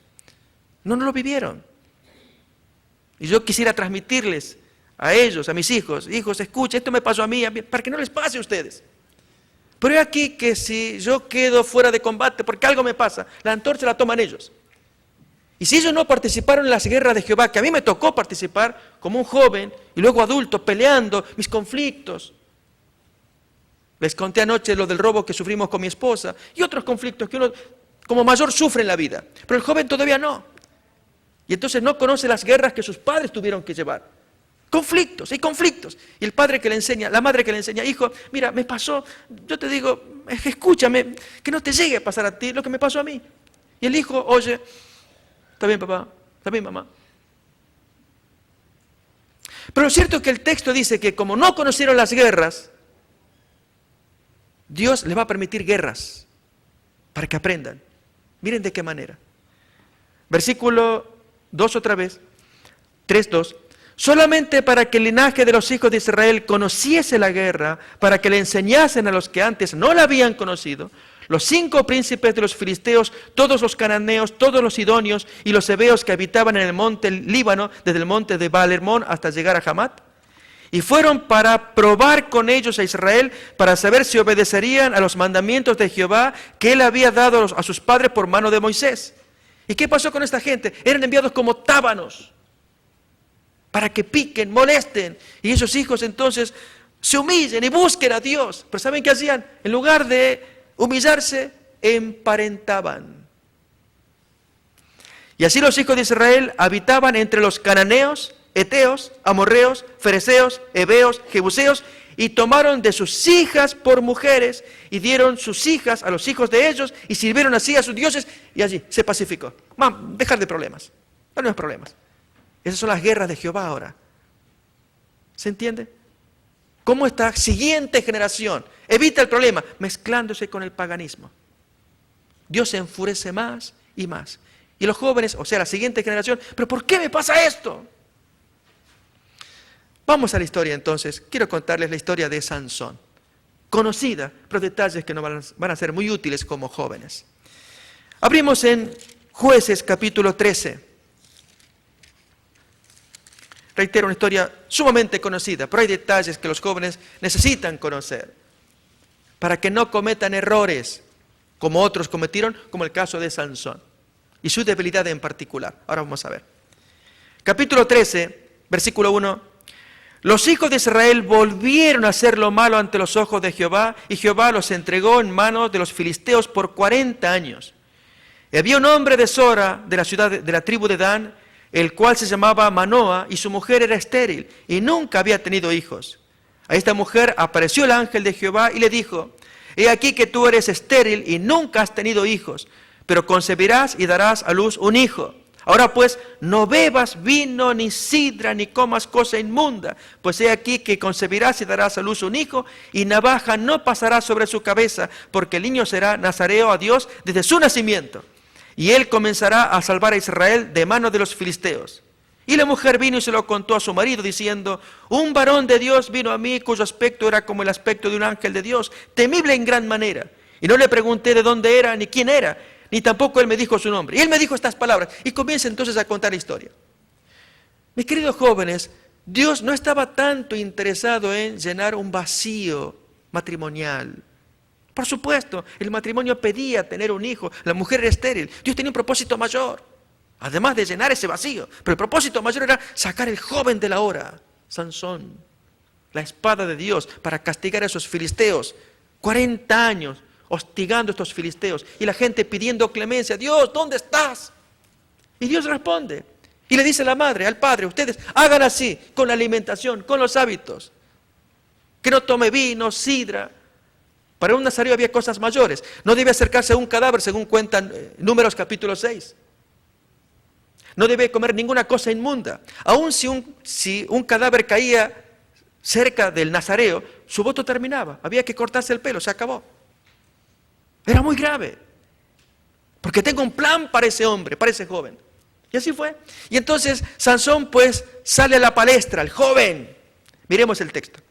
No lo vivieron. Y yo quisiera transmitirles a ellos, a mis hijos, escuchen, esto me pasó a mí, para que no les pase a ustedes. Pero es aquí que si yo quedo fuera de combate porque algo me pasa, la antorcha la toman ellos. Y si ellos no participaron en las guerras de Jehová, que a mí me tocó participar como un joven y luego adulto, peleando mis conflictos, Les conté anoche lo del robo que sufrimos con mi esposa y otros conflictos que uno como mayor sufre en la vida. Pero el joven todavía no. Y entonces no conoce las guerras que sus padres tuvieron que llevar. Conflictos, hay conflictos. Y el padre que le enseña, la madre que le enseña, hijo, mira, me pasó, yo te digo, escúchame, que no te llegue a pasar a ti lo que me pasó a mí. Y el hijo, oye, está bien papá, está bien mamá. Pero lo cierto es que el texto dice que como no conocieron las guerras, Dios les va a permitir guerras para que aprendan. Miren de qué manera. Versículo 2 otra vez, 3:2. Solamente para que el linaje de los hijos de Israel conociese la guerra, para que le enseñasen a los que antes no la habían conocido, los 5 príncipes de los filisteos, todos los cananeos, todos los sidonios y los heveos que habitaban en el monte Líbano, desde el monte de Baal-Hermón hasta llegar a Hamat, y fueron para probar con ellos a Israel, para saber si obedecerían a los mandamientos de Jehová que él había dado a sus padres por mano de Moisés. ¿Y qué pasó con esta gente? Eran enviados como tábanos, para que piquen, molesten, y esos hijos entonces se humillen y busquen a Dios. Pero ¿saben qué hacían? En lugar de humillarse, emparentaban. Y así los hijos de Israel habitaban entre los cananeos, heteos, amorreos, fereceos, heveos, jebuseos, y tomaron de sus hijas por mujeres, y dieron sus hijas a los hijos de ellos, y sirvieron así a sus dioses, y allí se pacificó. Dejar de problemas, no hay problemas. Esas son las guerras de Jehová ahora. ¿Se entiende? ¿Cómo esta siguiente generación evita el problema? Mezclándose con el paganismo. Dios se enfurece más y más. Y los jóvenes, o sea, la siguiente generación, ¿pero por qué me pasa esto? Vamos a la historia entonces. Quiero contarles la historia de Sansón. Conocida, pero detalles que nos van a ser muy útiles como jóvenes. Abrimos en Jueces capítulo 13. Reitero, una historia sumamente conocida, pero hay detalles que los jóvenes necesitan conocer para que no cometan errores como otros cometieron, como el caso de Sansón y su debilidad en particular. Ahora vamos a ver. Capítulo 13, versículo 1. Los hijos de Israel volvieron a hacer lo malo ante los ojos de Jehová, y Jehová los entregó en manos de los filisteos por 40 años. Y había un hombre de Sora, de la ciudad de la tribu de Dan, el cual se llamaba Manoa, y su mujer era estéril, y nunca había tenido hijos. A esta mujer apareció el ángel de Jehová y le dijo: he aquí que tú eres estéril y nunca has tenido hijos, pero concebirás y darás a luz un hijo. Ahora pues, no bebas vino, ni sidra, ni comas cosa inmunda, pues he aquí que concebirás y darás a luz un hijo, y navaja no pasará sobre su cabeza, porque el niño será nazareo a Dios desde su nacimiento. Y él comenzará a salvar a Israel de mano de los filisteos. Y la mujer vino y se lo contó a su marido, diciendo: un varón de Dios vino a mí, cuyo aspecto era como el aspecto de un ángel de Dios, temible en gran manera. Y no le pregunté de dónde era, ni quién era, ni tampoco él me dijo su nombre. Y él me dijo estas palabras, y comienza entonces a contar la historia. Mis queridos jóvenes, Dios no estaba tanto interesado en llenar un vacío matrimonial. Por supuesto, el matrimonio pedía tener un hijo, la mujer era estéril. Dios tenía un propósito mayor, además de llenar ese vacío. Pero el propósito mayor era sacar el joven de la hora, Sansón, la espada de Dios, para castigar a esos filisteos. 40 años hostigando a estos filisteos, y la gente pidiendo clemencia: Dios, ¿dónde estás? Y Dios responde, y le dice a la madre, al padre: ustedes hagan así, con la alimentación, con los hábitos, que no tome vino, sidra. Para un nazareo había cosas mayores. No debe acercarse a un cadáver, según cuentan Números capítulo 6. No debe comer ninguna cosa inmunda. Aun si un cadáver caía cerca del nazareo, su voto terminaba. Había que cortarse el pelo, se acabó. Era muy grave. Porque tengo un plan para ese hombre, para ese joven. Y así fue. Y entonces Sansón pues sale a la palestra, el joven. Miremos el texto.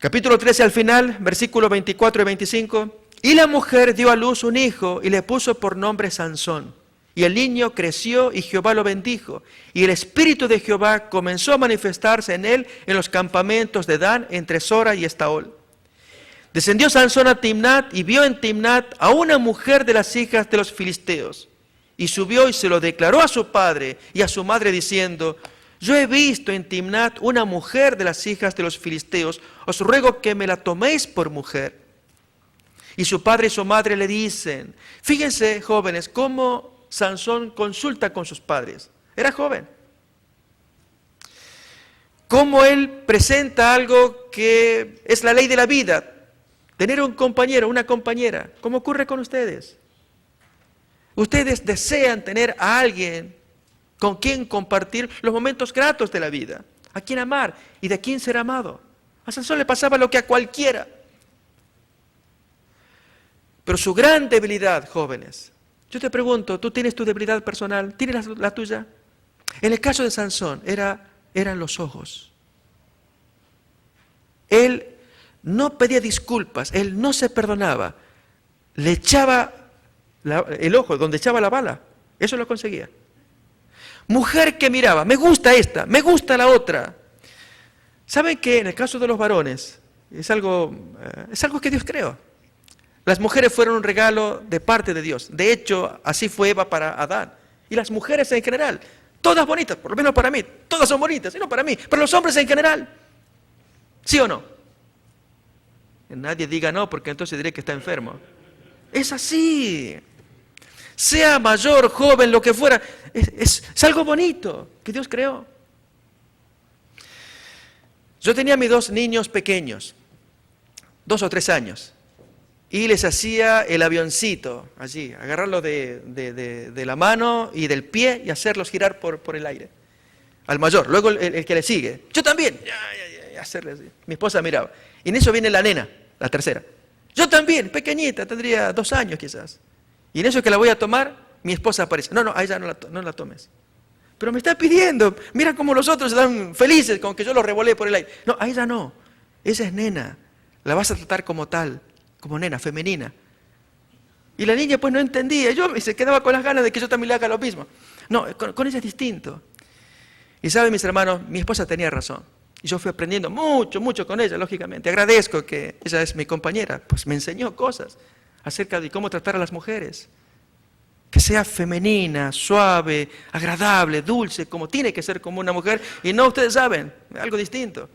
Capítulo 13 al final, versículos 24 y 25. Y la mujer dio a luz un hijo y le puso por nombre Sansón. Y el niño creció y Jehová lo bendijo. Y el espíritu de Jehová comenzó a manifestarse en él en los campamentos de Dan, entre Sora y Estaol. Descendió Sansón a Timnat y vio en Timnat a una mujer de las hijas de los filisteos. Y subió y se lo declaró a su padre y a su madre diciendo: yo he visto en Timnat una mujer de las hijas de los filisteos, os ruego que me la toméis por mujer. Y su padre y su madre le dicen, fíjense jóvenes, cómo Sansón consulta con sus padres. Era joven. Cómo él presenta algo que es la ley de la vida. Tener un compañero, una compañera, como ocurre con ustedes. Ustedes desean tener a alguien con quien compartir los momentos gratos de la vida, a quien amar y de quien ser amado. A Sansón le pasaba lo que a cualquiera. Pero su gran debilidad, jóvenes, yo te pregunto, ¿tú tienes tu debilidad personal? ¿Tienes la tuya? En el caso de Sansón eran los ojos. Él no pedía disculpas, él no se perdonaba, le echaba el ojo donde echaba la bala, eso lo conseguía. Mujer que miraba, me gusta esta, me gusta la otra. ¿Saben que en el caso de los varones es algo que Dios creó? Las mujeres fueron un regalo de parte de Dios. De hecho, así fue Eva para Adán. Y las mujeres en general, todas bonitas, por lo menos para mí, todas son bonitas, y no para mí, pero los hombres en general. ¿Sí o no? Nadie diga no, porque entonces diré que está enfermo. Es así. Sea mayor, joven, lo que fuera, es algo bonito que Dios creó. Yo tenía a mis 2 niños pequeños, 2 o 3 años, y les hacía el avioncito, allí, agarrarlos de la mano y del pie y hacerlos girar por el aire. Al mayor, luego el que le sigue. Yo también, hacerle así. Mi esposa miraba. Y en eso viene la nena, la tercera. Yo también, pequeñita, tendría 2 años quizás. Y en eso que la voy a tomar, mi esposa aparece. No, a ella no la tomes. Pero me está pidiendo, mira cómo los otros están felices con que yo los revolé por el aire. No, a ella no, esa es nena. La vas a tratar como tal, como nena, femenina. Y la niña pues no entendía, y se quedaba con las ganas de que yo también le haga lo mismo. No, con ella es distinto. Y saben, mis hermanos, mi esposa tenía razón. Y yo fui aprendiendo mucho con ella, lógicamente. Agradezco que ella es mi compañera, pues me enseñó cosas acerca de cómo tratar a las mujeres. Que sea femenina, suave, agradable, dulce, como tiene que ser como una mujer. Y no, ustedes saben, algo distinto.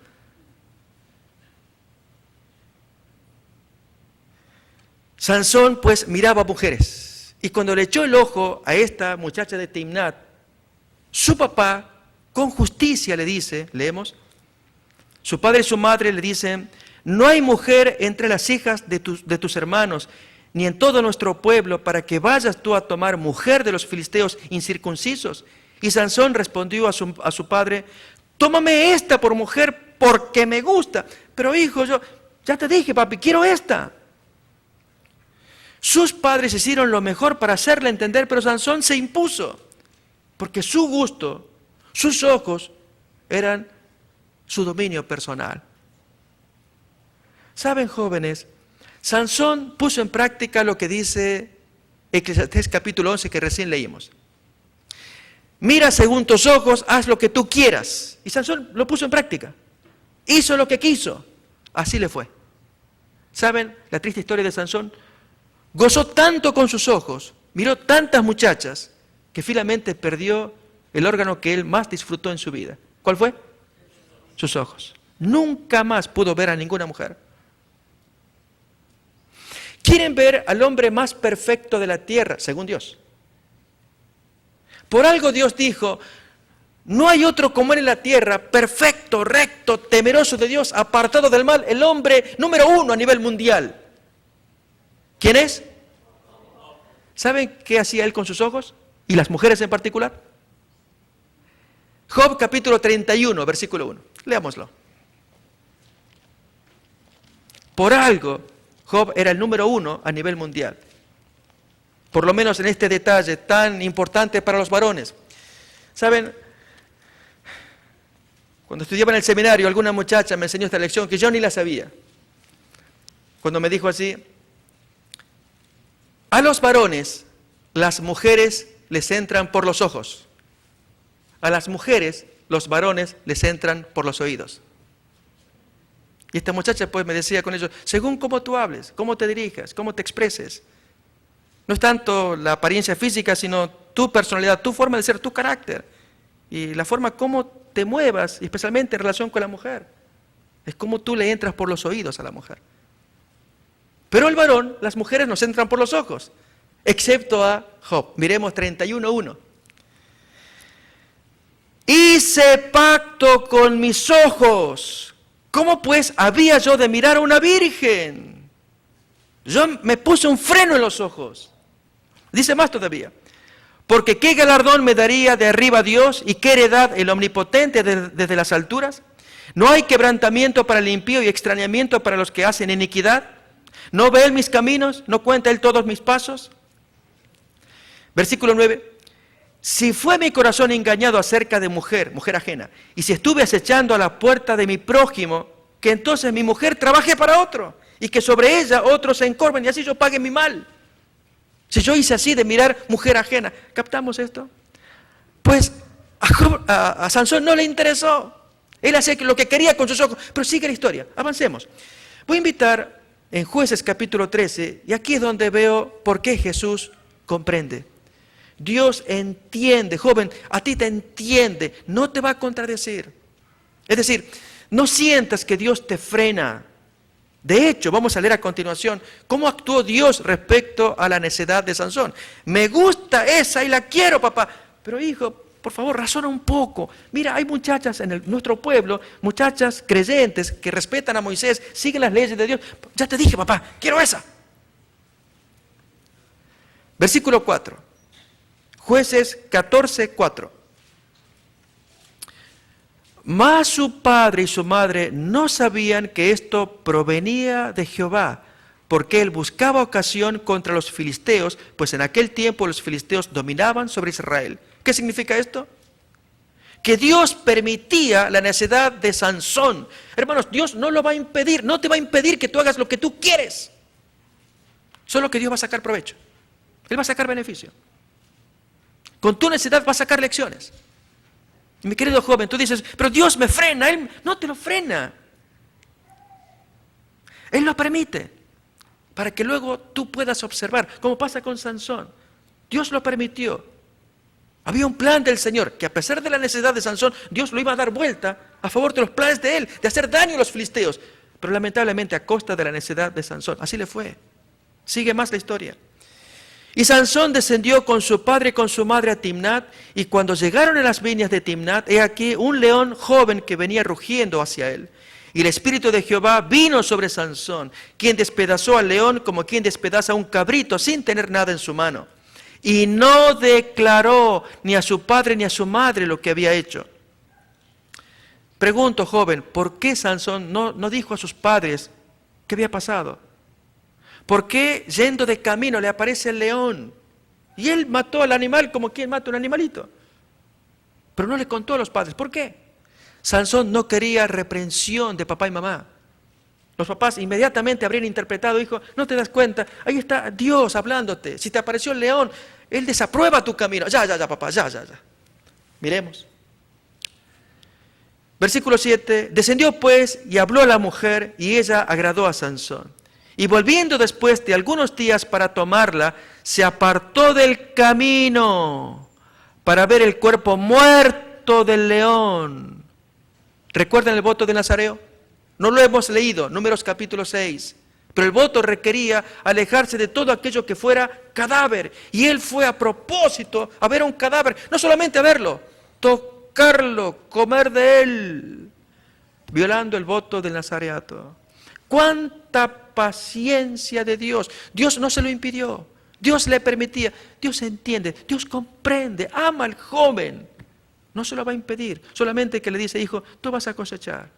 Sansón pues miraba a mujeres. Y cuando le echó el ojo a esta muchacha de Timnat, su papá con justicia le dice, leemos, su padre y su madre le dicen, no hay mujer entre las hijas de tus hermanos, ni en todo nuestro pueblo, para que vayas tú a tomar mujer de los filisteos incircuncisos. Y Sansón respondió a su padre, tómame esta por mujer porque me gusta. Pero hijo, yo ya te dije, papi, quiero esta. Sus padres hicieron lo mejor para hacerle entender, pero Sansón se impuso, porque su gusto, sus ojos, eran su dominio personal. ¿Saben, jóvenes? Sansón puso en práctica lo que dice Eclesiastés capítulo 11 que recién leímos. Mira según tus ojos, haz lo que tú quieras. Y Sansón lo puso en práctica. Hizo lo que quiso. Así le fue. ¿Saben la triste historia de Sansón? Gozó tanto con sus ojos, miró tantas muchachas, que finalmente perdió el órgano que él más disfrutó en su vida. ¿Cuál fue? Sus ojos. Nunca más pudo ver a ninguna mujer. Quieren ver al hombre más perfecto de la tierra, según Dios. Por algo Dios dijo, no hay otro como él en la tierra, perfecto, recto, temeroso de Dios, apartado del mal, el hombre número 1 a nivel mundial. ¿Quién es? ¿Saben qué hacía él con sus ojos? Y las mujeres en particular. Job capítulo 31, versículo 1. Leámoslo. Por algo, Job era el número 1 a nivel mundial. Por lo menos en este detalle tan importante para los varones. ¿Saben? Cuando estudiaba en el seminario, alguna muchacha me enseñó esta lección que yo ni la sabía. Cuando me dijo así, a los varones, las mujeres les entran por los ojos. A las mujeres, los varones les entran por los oídos. Y esta muchacha pues me decía con ellos, según cómo tú hables, cómo te dirijas, cómo te expreses. No es tanto la apariencia física, sino tu personalidad, tu forma de ser, tu carácter. Y la forma como te muevas, especialmente en relación con la mujer. Es como tú le entras por los oídos a la mujer. Pero el varón, las mujeres nos entran por los ojos, excepto a Job. Miremos 31:1. Hice pacto con mis ojos. ¿Cómo pues había yo de mirar a una virgen? Yo me puse un freno en los ojos. Dice más todavía. Porque ¿qué galardón me daría de arriba Dios y qué heredad el omnipotente desde las alturas? ¿No hay quebrantamiento para el impío y extrañamiento para los que hacen iniquidad? ¿No ve él mis caminos? ¿No cuenta él todos mis pasos? Versículo 9. Si fue mi corazón engañado acerca de mujer ajena, y si estuve acechando a la puerta de mi prójimo, que entonces mi mujer trabaje para otro, y que sobre ella otros se encorven, y así yo pague mi mal. Si yo hice así de mirar mujer ajena, ¿captamos esto? Pues a Sansón no le interesó. Él hacía lo que quería con sus ojos. Pero sigue la historia, avancemos. Voy a invitar en Jueces capítulo 13, y aquí es donde veo por qué Jesús comprende. Dios entiende, joven, a ti te entiende, no te va a contradecir. Es decir, no sientas que Dios te frena. De hecho, vamos a leer a continuación cómo actuó Dios respecto a la necedad de Sansón. Me gusta esa y la quiero, papá. Pero hijo, por favor, razona un poco. Mira, hay muchachas en nuestro pueblo, muchachas creyentes que respetan a Moisés, siguen las leyes de Dios. Ya te dije, papá, quiero esa. Versículo 4. Jueces 14:4. Mas su padre y su madre no sabían que esto provenía de Jehová, porque él buscaba ocasión contra los filisteos, pues en aquel tiempo los filisteos dominaban sobre Israel. ¿Qué significa esto? Que Dios permitía la necedad de Sansón. Hermanos, Dios no lo va a impedir, no te va a impedir que tú hagas lo que tú quieres. Solo que Dios va a sacar provecho. Él va a sacar beneficio. Con tu necedad va a sacar lecciones. Mi querido joven, tú dices, pero Dios me frena. Él no te lo frena. Él lo permite para que luego tú puedas observar, como pasa con Sansón. Dios lo permitió. Había un plan del Señor, que a pesar de la necesidad de Sansón, Dios lo iba a dar vuelta a favor de los planes de él, de hacer daño a los filisteos. Pero lamentablemente a costa de la necesidad de Sansón. Así le fue. Sigue más la historia. Y Sansón descendió con su padre y con su madre a Timnat, y cuando llegaron a las viñas de Timnat, he aquí un león joven que venía rugiendo hacia él. Y el Espíritu de Jehová vino sobre Sansón, quien despedazó al león como quien despedaza un cabrito sin tener nada en su mano. Y no declaró ni a su padre ni a su madre lo que había hecho. Pregunto, joven, ¿por qué Sansón no dijo a sus padres qué había pasado? ¿Por qué yendo de camino le aparece el león? Y él mató al animal como quien mata un animalito. Pero no le contó a los padres. ¿Por qué? Sansón no quería reprensión de papá y mamá. Los papás inmediatamente habrían interpretado, hijo, no te das cuenta, ahí está Dios hablándote. Si te apareció el león, él desaprueba tu camino. Ya, papá, ya. Miremos. Versículo 7. Descendió pues y habló a la mujer, y ella agradó a Sansón. Y volviendo después de algunos días para tomarla, se apartó del camino para ver el cuerpo muerto del león. ¿Recuerdan el voto de Nazareo? No lo hemos leído, Números capítulo 6. Pero el voto requería alejarse de todo aquello que fuera cadáver. Y él fue a propósito a ver un cadáver, no solamente a verlo, tocarlo, comer de él, violando el voto del nazareato. ¡Cuánta paciencia de Dios! Dios no se lo impidió, Dios le permitía, Dios entiende, Dios comprende, ama al joven. No se lo va a impedir, solamente que le dice, hijo, tú vas a cosechar.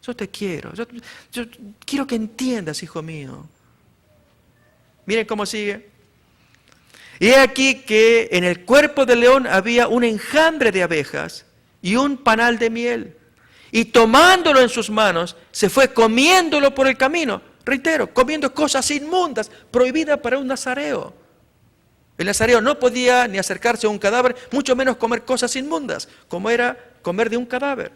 Yo te quiero, yo quiero que entiendas, hijo mío. Miren cómo sigue. Y he aquí que en el cuerpo del león había un enjambre de abejas y un panal de miel. Y tomándolo en sus manos, se fue comiéndolo por el camino. Reitero, comiendo cosas inmundas, prohibidas para un nazareo. El nazareo no podía ni acercarse a un cadáver, mucho menos comer cosas inmundas, como era comer de un cadáver.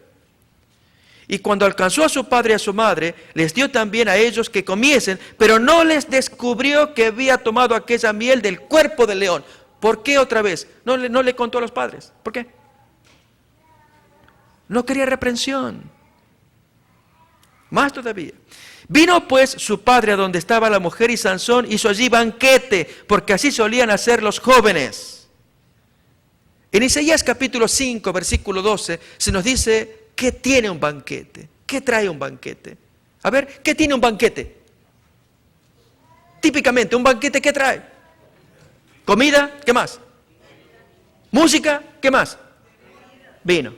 Y cuando alcanzó a su padre y a su madre, les dio también a ellos que comiesen, pero no les descubrió que había tomado aquella miel del cuerpo del león. ¿Por qué otra vez? No le contó a los padres. ¿Por qué? No quería reprensión. Más todavía. Vino pues su padre a donde estaba la mujer y Sansón hizo allí banquete, porque así solían hacer los jóvenes. En Isaías capítulo 5, versículo 12, se nos dice qué tiene un banquete, qué trae un banquete. A ver, ¿qué tiene un banquete? Típicamente, un banquete, ¿qué trae? Comida, ¿qué más? Música, ¿qué más? Vino.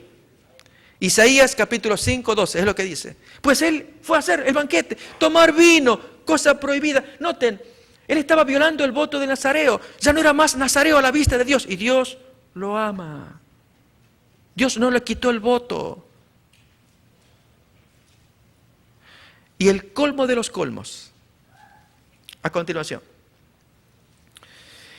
Isaías capítulo 5, 12, es lo que dice. Pues él fue a hacer el banquete, tomar vino, cosa prohibida. Noten, él estaba violando el voto de Nazareo. Ya no era más Nazareo a la vista de Dios. Y Dios lo ama. Dios no le quitó el voto. Y el colmo de los colmos. A continuación.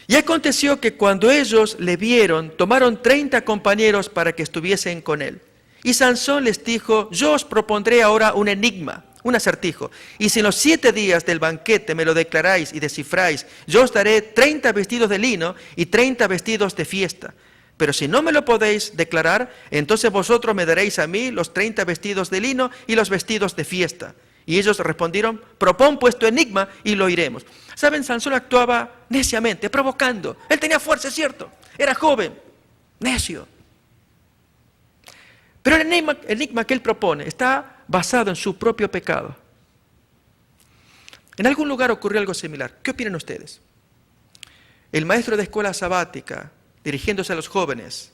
Y aconteció que cuando ellos le vieron, tomaron 30 compañeros para que estuviesen con él. Y Sansón les dijo, yo os propondré ahora un enigma, un acertijo. Y si en los 7 días del banquete me lo declaráis y descifráis, yo os daré 30 vestidos de lino y 30 vestidos de fiesta. Pero si no me lo podéis declarar, entonces vosotros me daréis a mí los 30 vestidos de lino y los vestidos de fiesta. Y ellos respondieron, propón pues tu enigma y lo oiremos. ¿Saben? Sansón actuaba neciamente, provocando. Él tenía fuerza, es cierto. Era joven, necio. Pero el enigma que él propone está basado en su propio pecado. En algún lugar ocurrió algo similar. ¿Qué opinan ustedes? El maestro de escuela sabática, dirigiéndose a los jóvenes.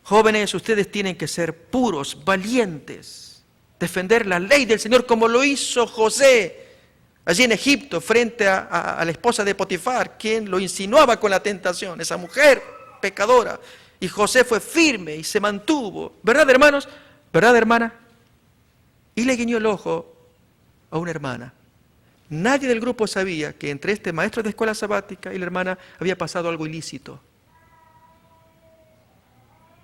Jóvenes, ustedes tienen que ser puros, valientes. Defender la ley del Señor como lo hizo José allí en Egipto frente a la esposa de Potifar, quien lo insinuaba con la tentación, esa mujer pecadora. Y José fue firme y se mantuvo. ¿Verdad, hermanos? ¿Verdad, hermana? Y le guiñó el ojo a una hermana. Nadie del grupo sabía que entre este maestro de escuela sabática y la hermana había pasado algo ilícito.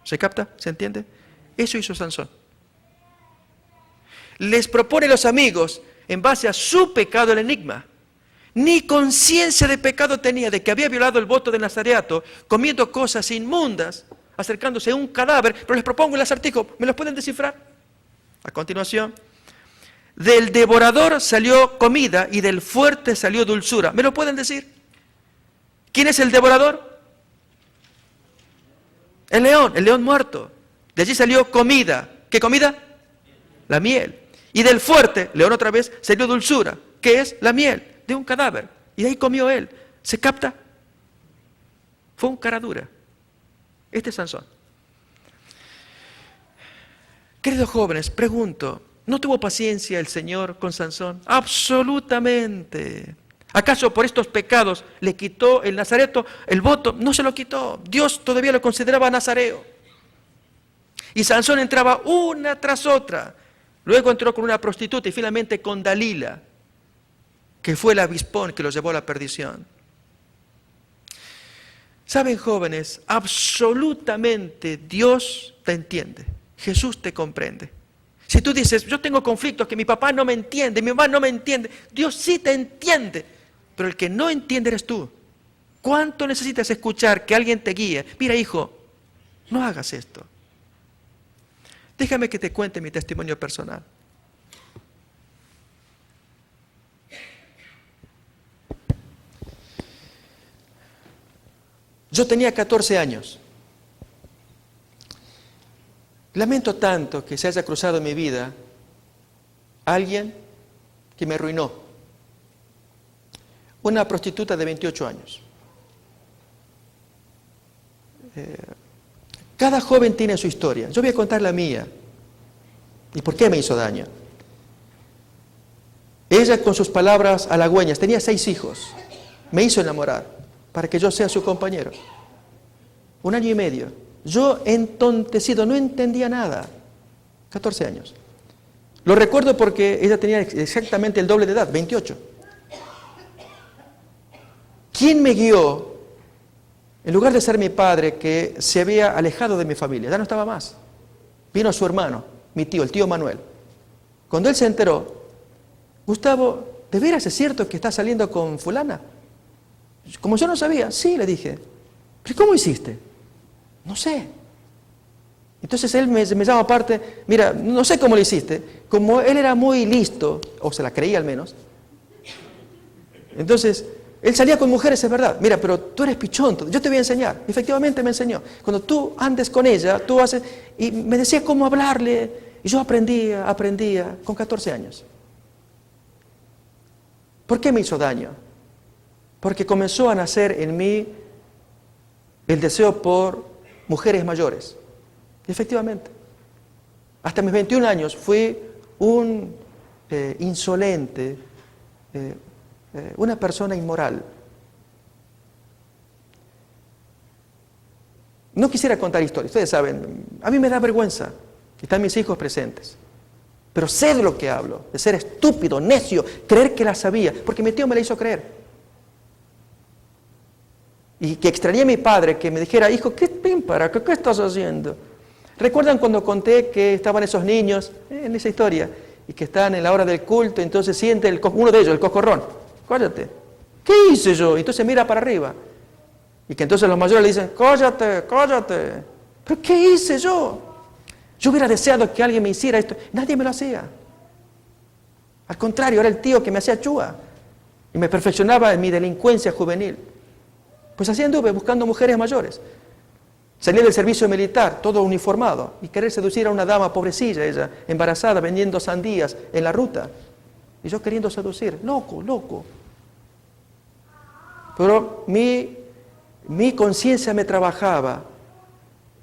¿Se capta? ¿Se entiende? Eso hizo Sansón. Les propone a los amigos, en base a su pecado, el enigma. Ni conciencia de pecado tenía de que había violado el voto de Nazareato, comiendo cosas inmundas, acercándose a un cadáver, pero les propongo el acertijo, ¿me los pueden descifrar? A continuación, del devorador salió comida y del fuerte salió dulzura. ¿Me lo pueden decir? ¿Quién es el devorador? El león muerto. De allí salió comida. ¿Qué comida? La miel. Y del fuerte, león otra vez, salió dulzura. ¿Qué es? La miel de un cadáver. Y de ahí comió él. ¿Se capta? Fue un cara dura. Este es Sansón. Queridos jóvenes, pregunto, ¿no tuvo paciencia el Señor con Sansón? Absolutamente. ¿Acaso por estos pecados le quitó el nazareto el voto? No se lo quitó. Dios todavía lo consideraba nazareo. Y Sansón entraba una tras otra. Luego entró con una prostituta y finalmente con Dalila, que fue el avispón que lo llevó a la perdición. Saben, jóvenes, absolutamente Dios te entiende. Jesús te comprende. Si tú dices, yo tengo conflictos, que mi papá no me entiende, mi mamá no me entiende, Dios sí te entiende, pero el que no entiende eres tú. ¿Cuánto necesitas escuchar que alguien te guíe? Mira, hijo, no hagas esto. Déjame que te cuente mi testimonio personal. Yo tenía 14 años. Lamento tanto que se haya cruzado en mi vida alguien que me arruinó. Una prostituta de 28 años. Cada joven tiene su historia. Yo voy a contar la mía. ¿Y por qué me hizo daño? Ella, con sus palabras halagüeñas, tenía 6 hijos. Me hizo enamorar para que yo sea su compañero. 1 año y medio. Yo, entontecido, no entendía nada. 14 años. Lo recuerdo porque ella tenía exactamente el doble de edad, 28. ¿Quién me guió? En lugar de ser mi padre, que se había alejado de mi familia, ya no estaba más. Vino su hermano, mi tío, el tío Manuel. Cuando él se enteró, Gustavo, ¿de veras es cierto que estás saliendo con fulana? Como yo no sabía, sí, le dije. ¿Pero cómo hiciste? No sé. Entonces él me llama aparte, mira, no sé cómo lo hiciste, como él era muy listo, o se la creía al menos, entonces él salía con mujeres, es verdad, mira, pero tú eres pichón, yo te voy a enseñar. Efectivamente me enseñó. Cuando tú andes con ella, tú haces, y me decía cómo hablarle, y yo aprendía con 14 años. ¿Por qué me hizo daño? Porque comenzó a nacer en mí el deseo por mujeres mayores. Y efectivamente, hasta mis 21 años fui un insolente, una persona inmoral. No quisiera contar historias, ustedes saben, a mí me da vergüenza, están mis hijos presentes. Pero sé de lo que hablo, de ser estúpido, necio, creer que la sabía, porque mi tío me la hizo creer. Y que extrañé a mi padre que me dijera, hijo, ¿qué pímpara? ¿Qué estás haciendo? ¿Recuerdan cuando conté que estaban esos niños en esa historia y que están en la hora del culto, entonces siente uno de ellos, el coscorrón? Cállate. ¿Qué hice yo? Y entonces mira para arriba. Y que entonces los mayores le dicen, cállate, cállate. ¿Pero qué hice yo? Yo hubiera deseado que alguien me hiciera esto. Nadie me lo hacía. Al contrario, era el tío que me hacía chua. Y me perfeccionaba en mi delincuencia juvenil. Pues así anduve buscando mujeres mayores. Salí del servicio militar, todo uniformado, y querer seducir a una dama pobrecilla, ella, embarazada, vendiendo sandías en la ruta. Y yo queriendo seducir, loco. Pero mi conciencia me trabajaba,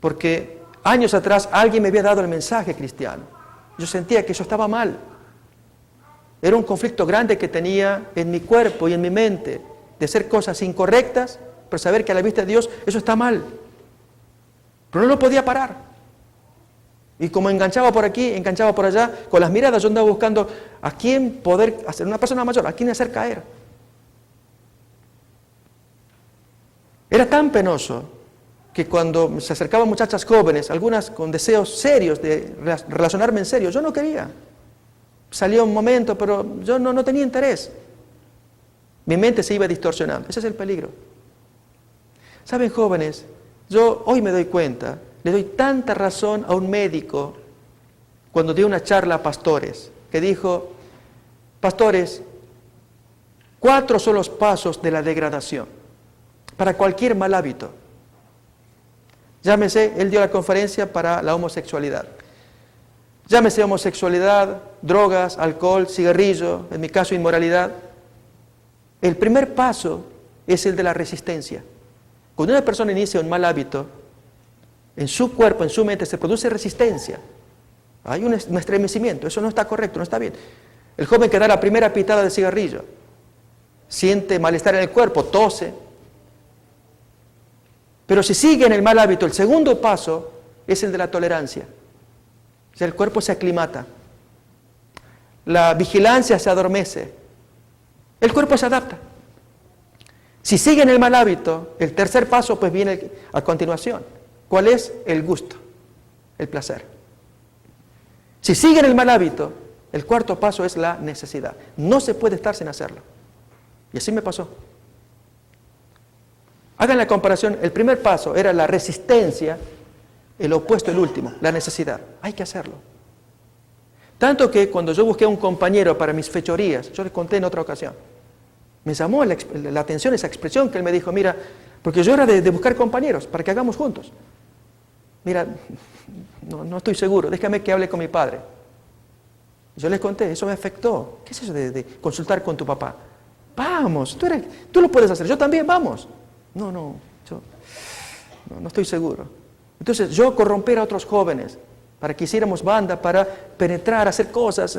porque años atrás alguien me había dado el mensaje cristiano. Yo sentía que eso estaba mal. Era un conflicto grande que tenía en mi cuerpo y en mi mente, de hacer cosas incorrectas, pero saber que a la vista de Dios eso está mal. Pero no lo podía parar. Y como enganchaba por aquí, enganchaba por allá, con las miradas yo andaba buscando a quién poder hacer, una persona mayor, a quién hacer caer. Era tan penoso que cuando se acercaban muchachas jóvenes, algunas con deseos serios de relacionarme en serio, yo no quería. Salió un momento, pero yo no tenía interés. Mi mente se iba distorsionando. Ese es el peligro. ¿Saben, jóvenes? Yo hoy me doy cuenta, le doy tanta razón a un médico cuando dio una charla a pastores, que dijo, pastores, 4 son los pasos de la degradación para cualquier mal hábito. Llámese, él dio la conferencia para la homosexualidad. Llámese homosexualidad, drogas, alcohol, cigarrillo, en mi caso inmoralidad. El primer paso es el de la resistencia. Cuando una persona inicia un mal hábito, en su cuerpo, en su mente, se produce resistencia. Hay un estremecimiento, eso no está correcto, no está bien. El joven que da la primera pitada de cigarrillo, siente malestar en el cuerpo, tose. Pero si sigue en el mal hábito, el segundo paso es el de la tolerancia. O sea, el cuerpo se aclimata. La vigilancia se adormece. El cuerpo se adapta. Si sigue en el mal hábito, el tercer paso pues viene a continuación. ¿Cuál es? El gusto, el placer. Si sigue en el mal hábito, el cuarto paso es la necesidad. No se puede estar sin hacerlo. Y así me pasó. Hagan la comparación, el primer paso era la resistencia, el opuesto, el último, la necesidad. Hay que hacerlo. Tanto que cuando yo busqué a un compañero para mis fechorías, yo les conté en otra ocasión, me llamó la atención esa expresión que él me dijo, mira, porque yo era de buscar compañeros para que hagamos juntos. Mira, no estoy seguro, déjame que hable con mi padre. Yo les conté, eso me afectó. ¿Qué es eso de consultar con tu papá? Vamos, tú lo puedes hacer, yo también, vamos. No estoy seguro. Entonces yo corromper a otros jóvenes para que hiciéramos banda, para penetrar, hacer cosas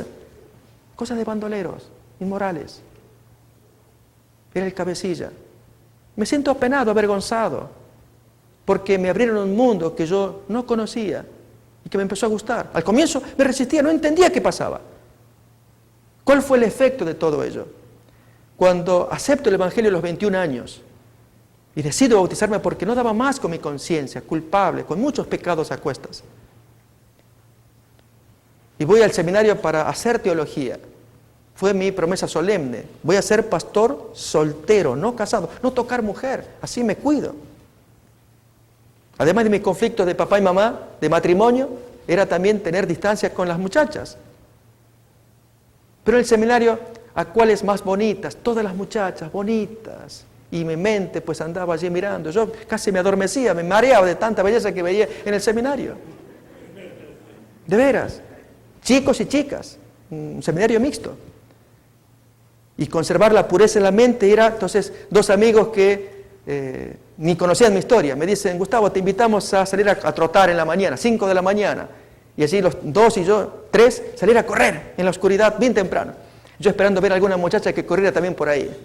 de bandoleros, inmorales. Era el cabecilla. Me siento apenado, avergonzado, porque me abrieron un mundo que yo no conocía y que me empezó a gustar. Al comienzo me resistía, no entendía qué pasaba. ¿Cuál fue el efecto de todo ello? Cuando acepto el Evangelio a los 21 años y decido bautizarme porque no daba más con mi conciencia, culpable, con muchos pecados a cuestas. Y voy al seminario para hacer teología. Fue mi promesa solemne. Voy a ser pastor soltero, no casado, no tocar mujer. Así me cuido. Además de mis conflictos de papá y mamá, de matrimonio, era también tener distancia con las muchachas. Pero en el seminario, ¿a cuáles más bonitas? Todas las muchachas, bonitas. Y mi mente pues andaba allí mirando. Yo casi me adormecía, me mareaba de tanta belleza que veía en el seminario. De veras. Chicos y chicas. Un seminario mixto. Y conservar la pureza en la mente era, entonces, dos amigos que ni conocían mi historia. Me dicen, Gustavo, te invitamos a salir a trotar en la mañana, 5 de la mañana. Y allí los 2 y yo, 3, salir a correr en la oscuridad bien temprano. Yo esperando ver a alguna muchacha que corriera también por ahí.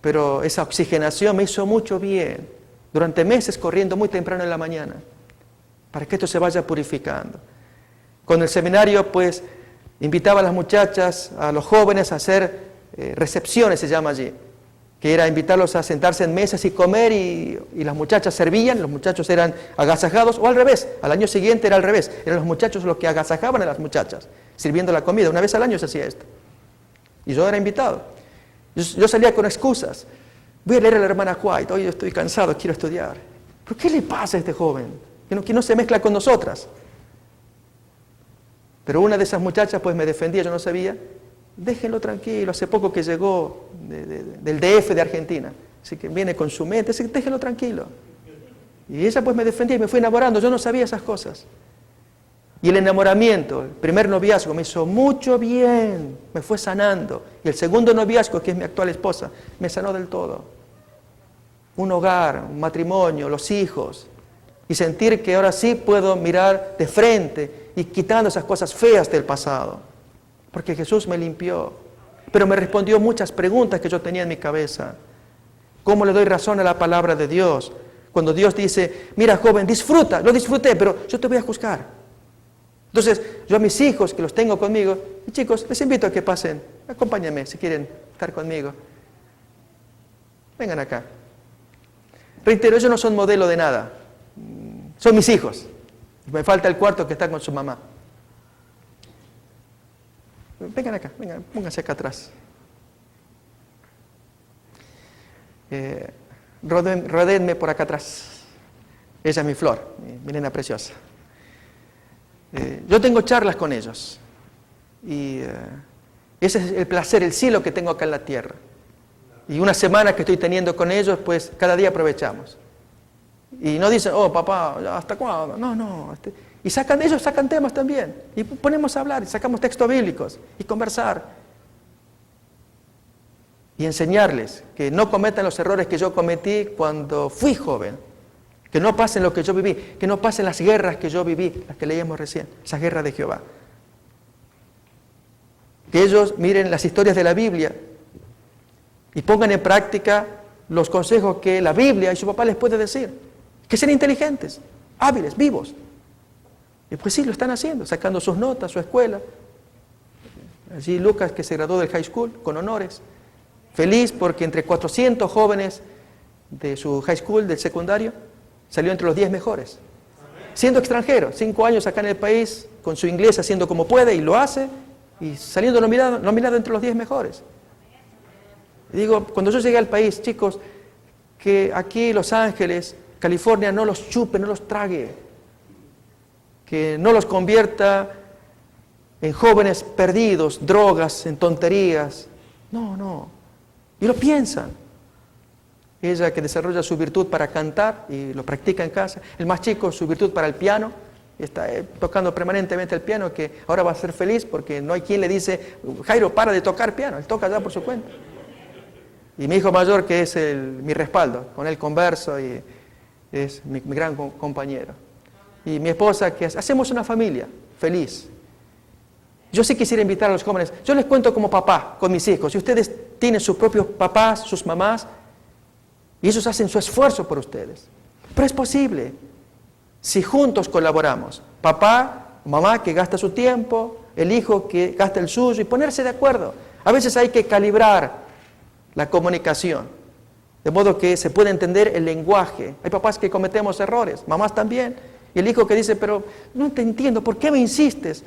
Pero esa oxigenación me hizo mucho bien. Durante meses corriendo muy temprano en la mañana. Para que esto se vaya purificando. Con el seminario, pues, invitaba a las muchachas, a los jóvenes a hacer recepciones, se llama allí. Que era invitarlos a sentarse en mesas y comer y las muchachas servían, los muchachos eran agasajados, o al revés, al año siguiente era al revés, eran los muchachos los que agasajaban a las muchachas, sirviendo la comida, una vez al año se hacía esto. Y yo era invitado. Yo salía con excusas, voy a leer a la hermana White, hoy estoy cansado, quiero estudiar. ¿Pero qué le pasa a este joven? Que no se mezcla con nosotras. Pero una de esas muchachas pues me defendía, yo no sabía. Déjenlo tranquilo, hace poco que llegó del DF de Argentina, así que viene con su mente, así que déjenlo tranquilo. Y ella pues me defendía y me fue enamorando, yo no sabía esas cosas. Y el enamoramiento, el primer noviazgo me hizo mucho bien, me fue sanando. Y el segundo noviazgo, que es mi actual esposa, me sanó del todo. Un hogar, un matrimonio, los hijos. Y sentir que ahora sí puedo mirar de frente y quitando esas cosas feas del pasado. Porque Jesús me limpió, pero me respondió muchas preguntas que yo tenía en mi cabeza. ¿Cómo le doy razón a la palabra de Dios? Cuando Dios dice, mira joven, disfruta, lo disfruté, pero yo te voy a juzgar. Entonces, yo a mis hijos que los tengo conmigo, y chicos, les invito a que pasen, acompáñenme si quieren estar conmigo. Vengan acá. Reitero, ellos no son modelo de nada, son mis hijos. Me falta el cuarto que está con su mamá. Vengan acá, vengan, pónganse acá atrás. Rodéenme por acá atrás. Ella es mi flor, mi nena preciosa. Yo tengo charlas con ellos. Y ese es el placer, el cielo que tengo acá en la tierra. Y una semana que estoy teniendo con ellos, pues cada día aprovechamos. Y no dicen, oh papá, ¿hasta cuándo? No. Y ellos sacan temas también. Y ponemos a hablar, y sacamos textos bíblicos, y conversar. Y enseñarles que no cometan los errores que yo cometí cuando fui joven. Que no pasen lo que yo viví, que no pasen las guerras que yo viví, las que leíamos recién, esas guerras de Jehová. Que ellos miren las historias de la Biblia y pongan en práctica los consejos que la Biblia y su papá les puede decir. Que sean inteligentes, hábiles, vivos. Y pues sí, lo están haciendo, sacando sus notas, su escuela. Allí Lucas, que se graduó del high school con honores. Feliz porque entre 400 jóvenes de su high school, del secundario, salió entre los 10 mejores. Siendo extranjero, 5 años acá en el país, con su inglés haciendo como puede y lo hace, y saliendo nominado entre los 10 mejores. Y digo, cuando yo llegué al país, chicos, que aquí Los Ángeles, California no los chupe, no los trague. Que no los convierta en jóvenes perdidos, drogas, en tonterías. No. Y lo piensan. Ella que desarrolla su virtud para cantar y lo practica en casa. El más chico, su virtud para el piano. Está tocando permanentemente el piano, que ahora va a ser feliz porque no hay quien le dice, Jairo, para de tocar piano. Él toca ya por su cuenta. Y mi hijo mayor, que es mi respaldo. Con él converso y es mi gran compañero. Y mi esposa, que hacemos una familia feliz. Yo sí quisiera invitar a los jóvenes. Yo les cuento como papá con mis hijos. Si ustedes tienen sus propios papás, sus mamás, y ellos hacen su esfuerzo por ustedes. Pero es posible. Si juntos colaboramos. Papá, mamá que gasta su tiempo, el hijo que gasta el suyo, y ponerse de acuerdo. A veces hay que calibrar la comunicación. De modo que se puede entender el lenguaje. Hay papás que cometemos errores, mamás también. Y el hijo que dice, pero no te entiendo, ¿por qué me insistes?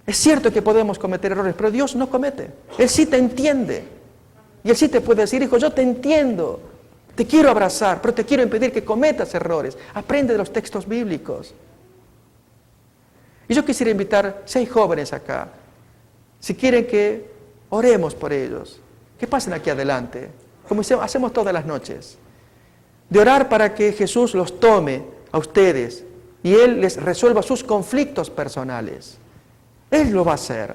Es cierto que podemos cometer errores, pero Dios no comete. Él sí te entiende. Y Él sí te puede decir, hijo, yo te entiendo. Te quiero abrazar, pero te quiero impedir que cometas errores. Aprende de los textos bíblicos. Y yo quisiera invitar, si hay jóvenes acá, si quieren que oremos por ellos, que pasen aquí adelante, como hacemos todas las noches, de orar para que Jesús los tome a ustedes y Él les resuelva sus conflictos personales. Él lo va a hacer.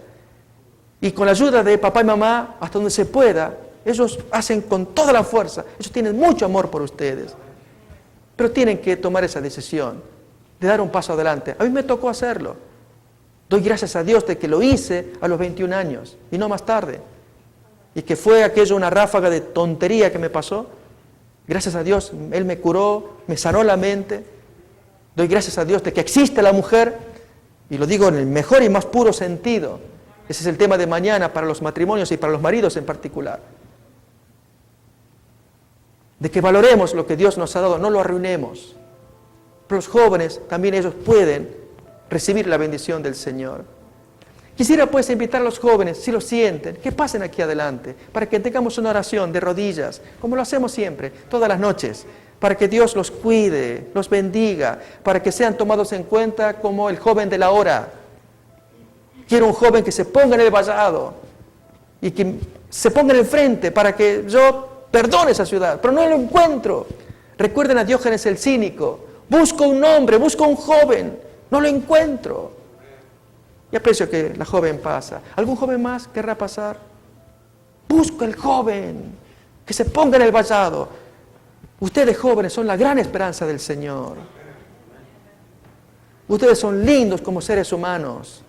Y con la ayuda de papá y mamá, hasta donde se pueda, ellos hacen con toda la fuerza. Ellos tienen mucho amor por ustedes. Pero tienen que tomar esa decisión de dar un paso adelante. A mí me tocó hacerlo. Doy gracias a Dios de que lo hice a los 21 años y no más tarde. Y que fue aquello una ráfaga de tontería que me pasó. Gracias a Dios, Él me curó, me sanó la mente. Doy gracias a Dios de que existe la mujer, y lo digo en el mejor y más puro sentido. Ese es el tema de mañana para los matrimonios y para los maridos en particular. De que valoremos lo que Dios nos ha dado, no lo arruinemos. Pero los jóvenes, también ellos pueden recibir la bendición del Señor. Quisiera pues invitar a los jóvenes, si lo sienten, que pasen aquí adelante, para que tengamos una oración de rodillas, como lo hacemos siempre, todas las noches, para que Dios los cuide, los bendiga, para que sean tomados en cuenta como el joven de la hora. Quiero un joven que se ponga en el vallado y que se ponga en el frente para que yo perdone esa ciudad, pero no lo encuentro. Recuerden a Diógenes el cínico, busco un hombre, busco un joven, no lo encuentro. Y aprecio que la joven pasa. ¿Algún joven más querrá pasar? Busco el joven, que se ponga en el vallado. Ustedes jóvenes son la gran esperanza del Señor. Ustedes son lindos como seres humanos.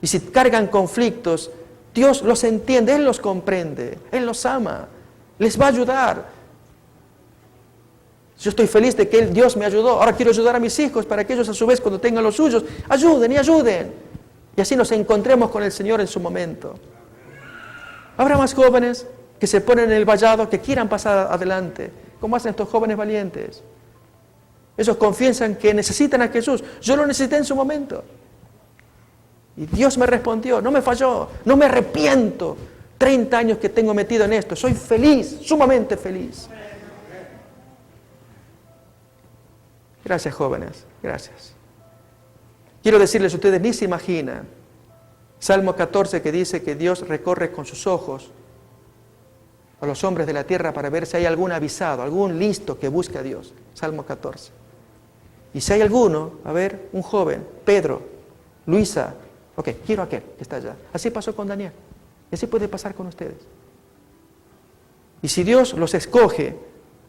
Y si cargan conflictos, Dios los entiende, Él los comprende, Él los ama, les va a ayudar. Yo estoy feliz de que Dios me ayudó. Ahora quiero ayudar a mis hijos para que ellos a su vez cuando tengan los suyos, ayuden y ayuden. Y así nos encontremos con el Señor en su momento. Habrá más jóvenes que se ponen en el vallado, que quieran pasar adelante, como hacen estos jóvenes valientes. Ellos confiesan que necesitan a Jesús. Yo lo necesité en su momento. Y Dios me respondió, no me falló, no me arrepiento. 30 años que tengo metido en esto, soy feliz, sumamente feliz. Gracias, jóvenes, gracias. Quiero decirles, ustedes ni se imaginan, Salmo 14 que dice que Dios recorre con sus ojos a los hombres de la tierra para ver si hay algún avisado, algún listo que busque a Dios. Salmo 14. Y si hay alguno, a ver, un joven, Pedro, Luisa, ok, quiero aquel que está allá. Así pasó con Daniel. Y así puede pasar con ustedes. Y si Dios los escoge,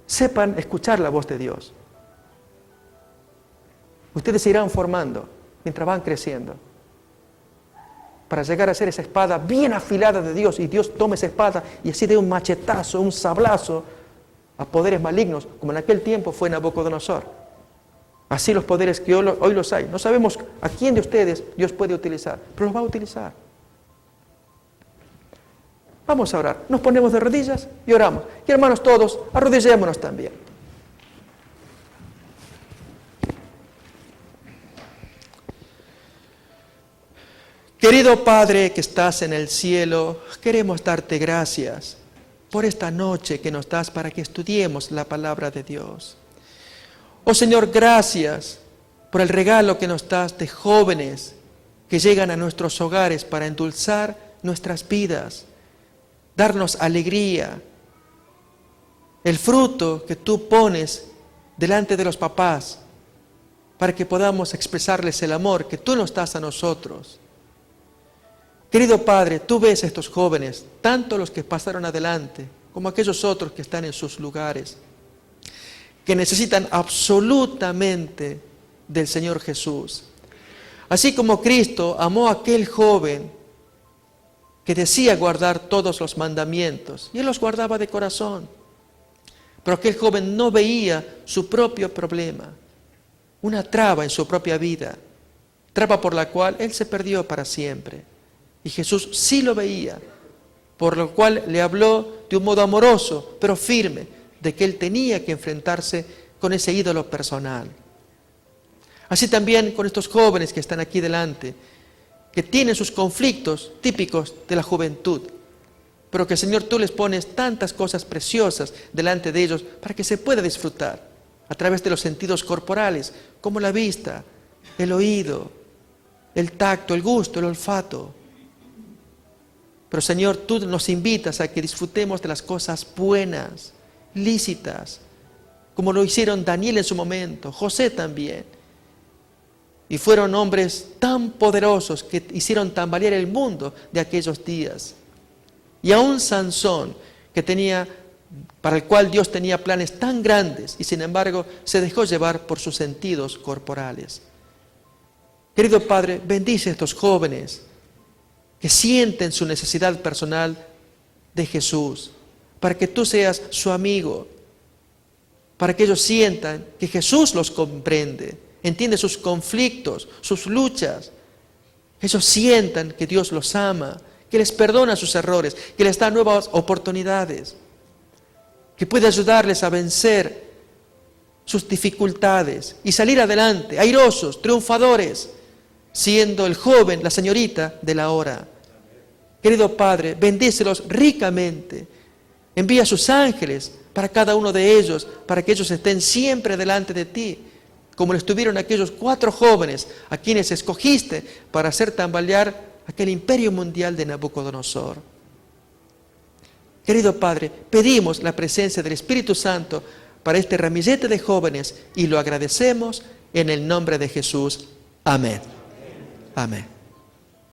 sepan escuchar la voz de Dios. Ustedes se irán formando mientras van creciendo, para llegar a ser esa espada bien afilada de Dios, y Dios tome esa espada y así dé un machetazo, un sablazo a poderes malignos, como en aquel tiempo fue Nabucodonosor. Así los poderes que hoy los hay. No sabemos a quién de ustedes Dios puede utilizar, pero los va a utilizar. Vamos a orar. Nos ponemos de rodillas y oramos. Y hermanos todos, arrodillémonos también. Querido Padre que estás en el cielo, queremos darte gracias por esta noche que nos das para que estudiemos la palabra de Dios. Oh Señor, gracias por el regalo que nos das de jóvenes que llegan a nuestros hogares para endulzar nuestras vidas, darnos alegría, el fruto que tú pones delante de los papás para que podamos expresarles el amor que tú nos das a nosotros. Querido Padre, tú ves a estos jóvenes, tanto los que pasaron adelante como aquellos otros que están en sus lugares, que necesitan absolutamente del Señor Jesús. Así como Cristo amó a aquel joven que decía guardar todos los mandamientos, y él los guardaba de corazón, pero aquel joven no veía su propio problema, una traba en su propia vida, traba por la cual él se perdió para siempre. Y Jesús sí lo veía, por lo cual le habló de un modo amoroso, pero firme, de que él tenía que enfrentarse con ese ídolo personal. Así también con estos jóvenes que están aquí delante, que tienen sus conflictos típicos de la juventud. pero que, Señor, tú les pones tantas cosas preciosas delante de ellos para que se pueda disfrutar a través de los sentidos corporales, como la vista, el oído, el tacto, el gusto, el olfato. Pero, Señor, tú nos invitas a que disfrutemos de las cosas buenas, lícitas, como lo hicieron Daniel en su momento, José también. Y fueron hombres tan poderosos que hicieron tambalear el mundo de aquellos días. Y aún Sansón, para el cual Dios tenía planes tan grandes, y sin embargo se dejó llevar por sus sentidos corporales. Querido Padre, bendice a estos jóvenes que sienten su necesidad personal de Jesús, para que tú seas su amigo, para que ellos sientan que Jesús los comprende, entiende sus conflictos, sus luchas. Ellos sientan que Dios los ama, que les perdona sus errores, que les da nuevas oportunidades, que puede ayudarles a vencer sus dificultades y salir adelante, airosos, triunfadores, siendo el joven, la señorita de la hora. Querido Padre, bendícelos ricamente. Envía sus ángeles para cada uno de ellos, para que ellos estén siempre delante de ti, como lo estuvieron aquellos 4 jóvenes a quienes escogiste para hacer tambalear aquel imperio mundial de Nabucodonosor. Querido Padre, pedimos la presencia del Espíritu Santo para este ramillete de jóvenes y lo agradecemos en el nombre de Jesús. Amén. Amén.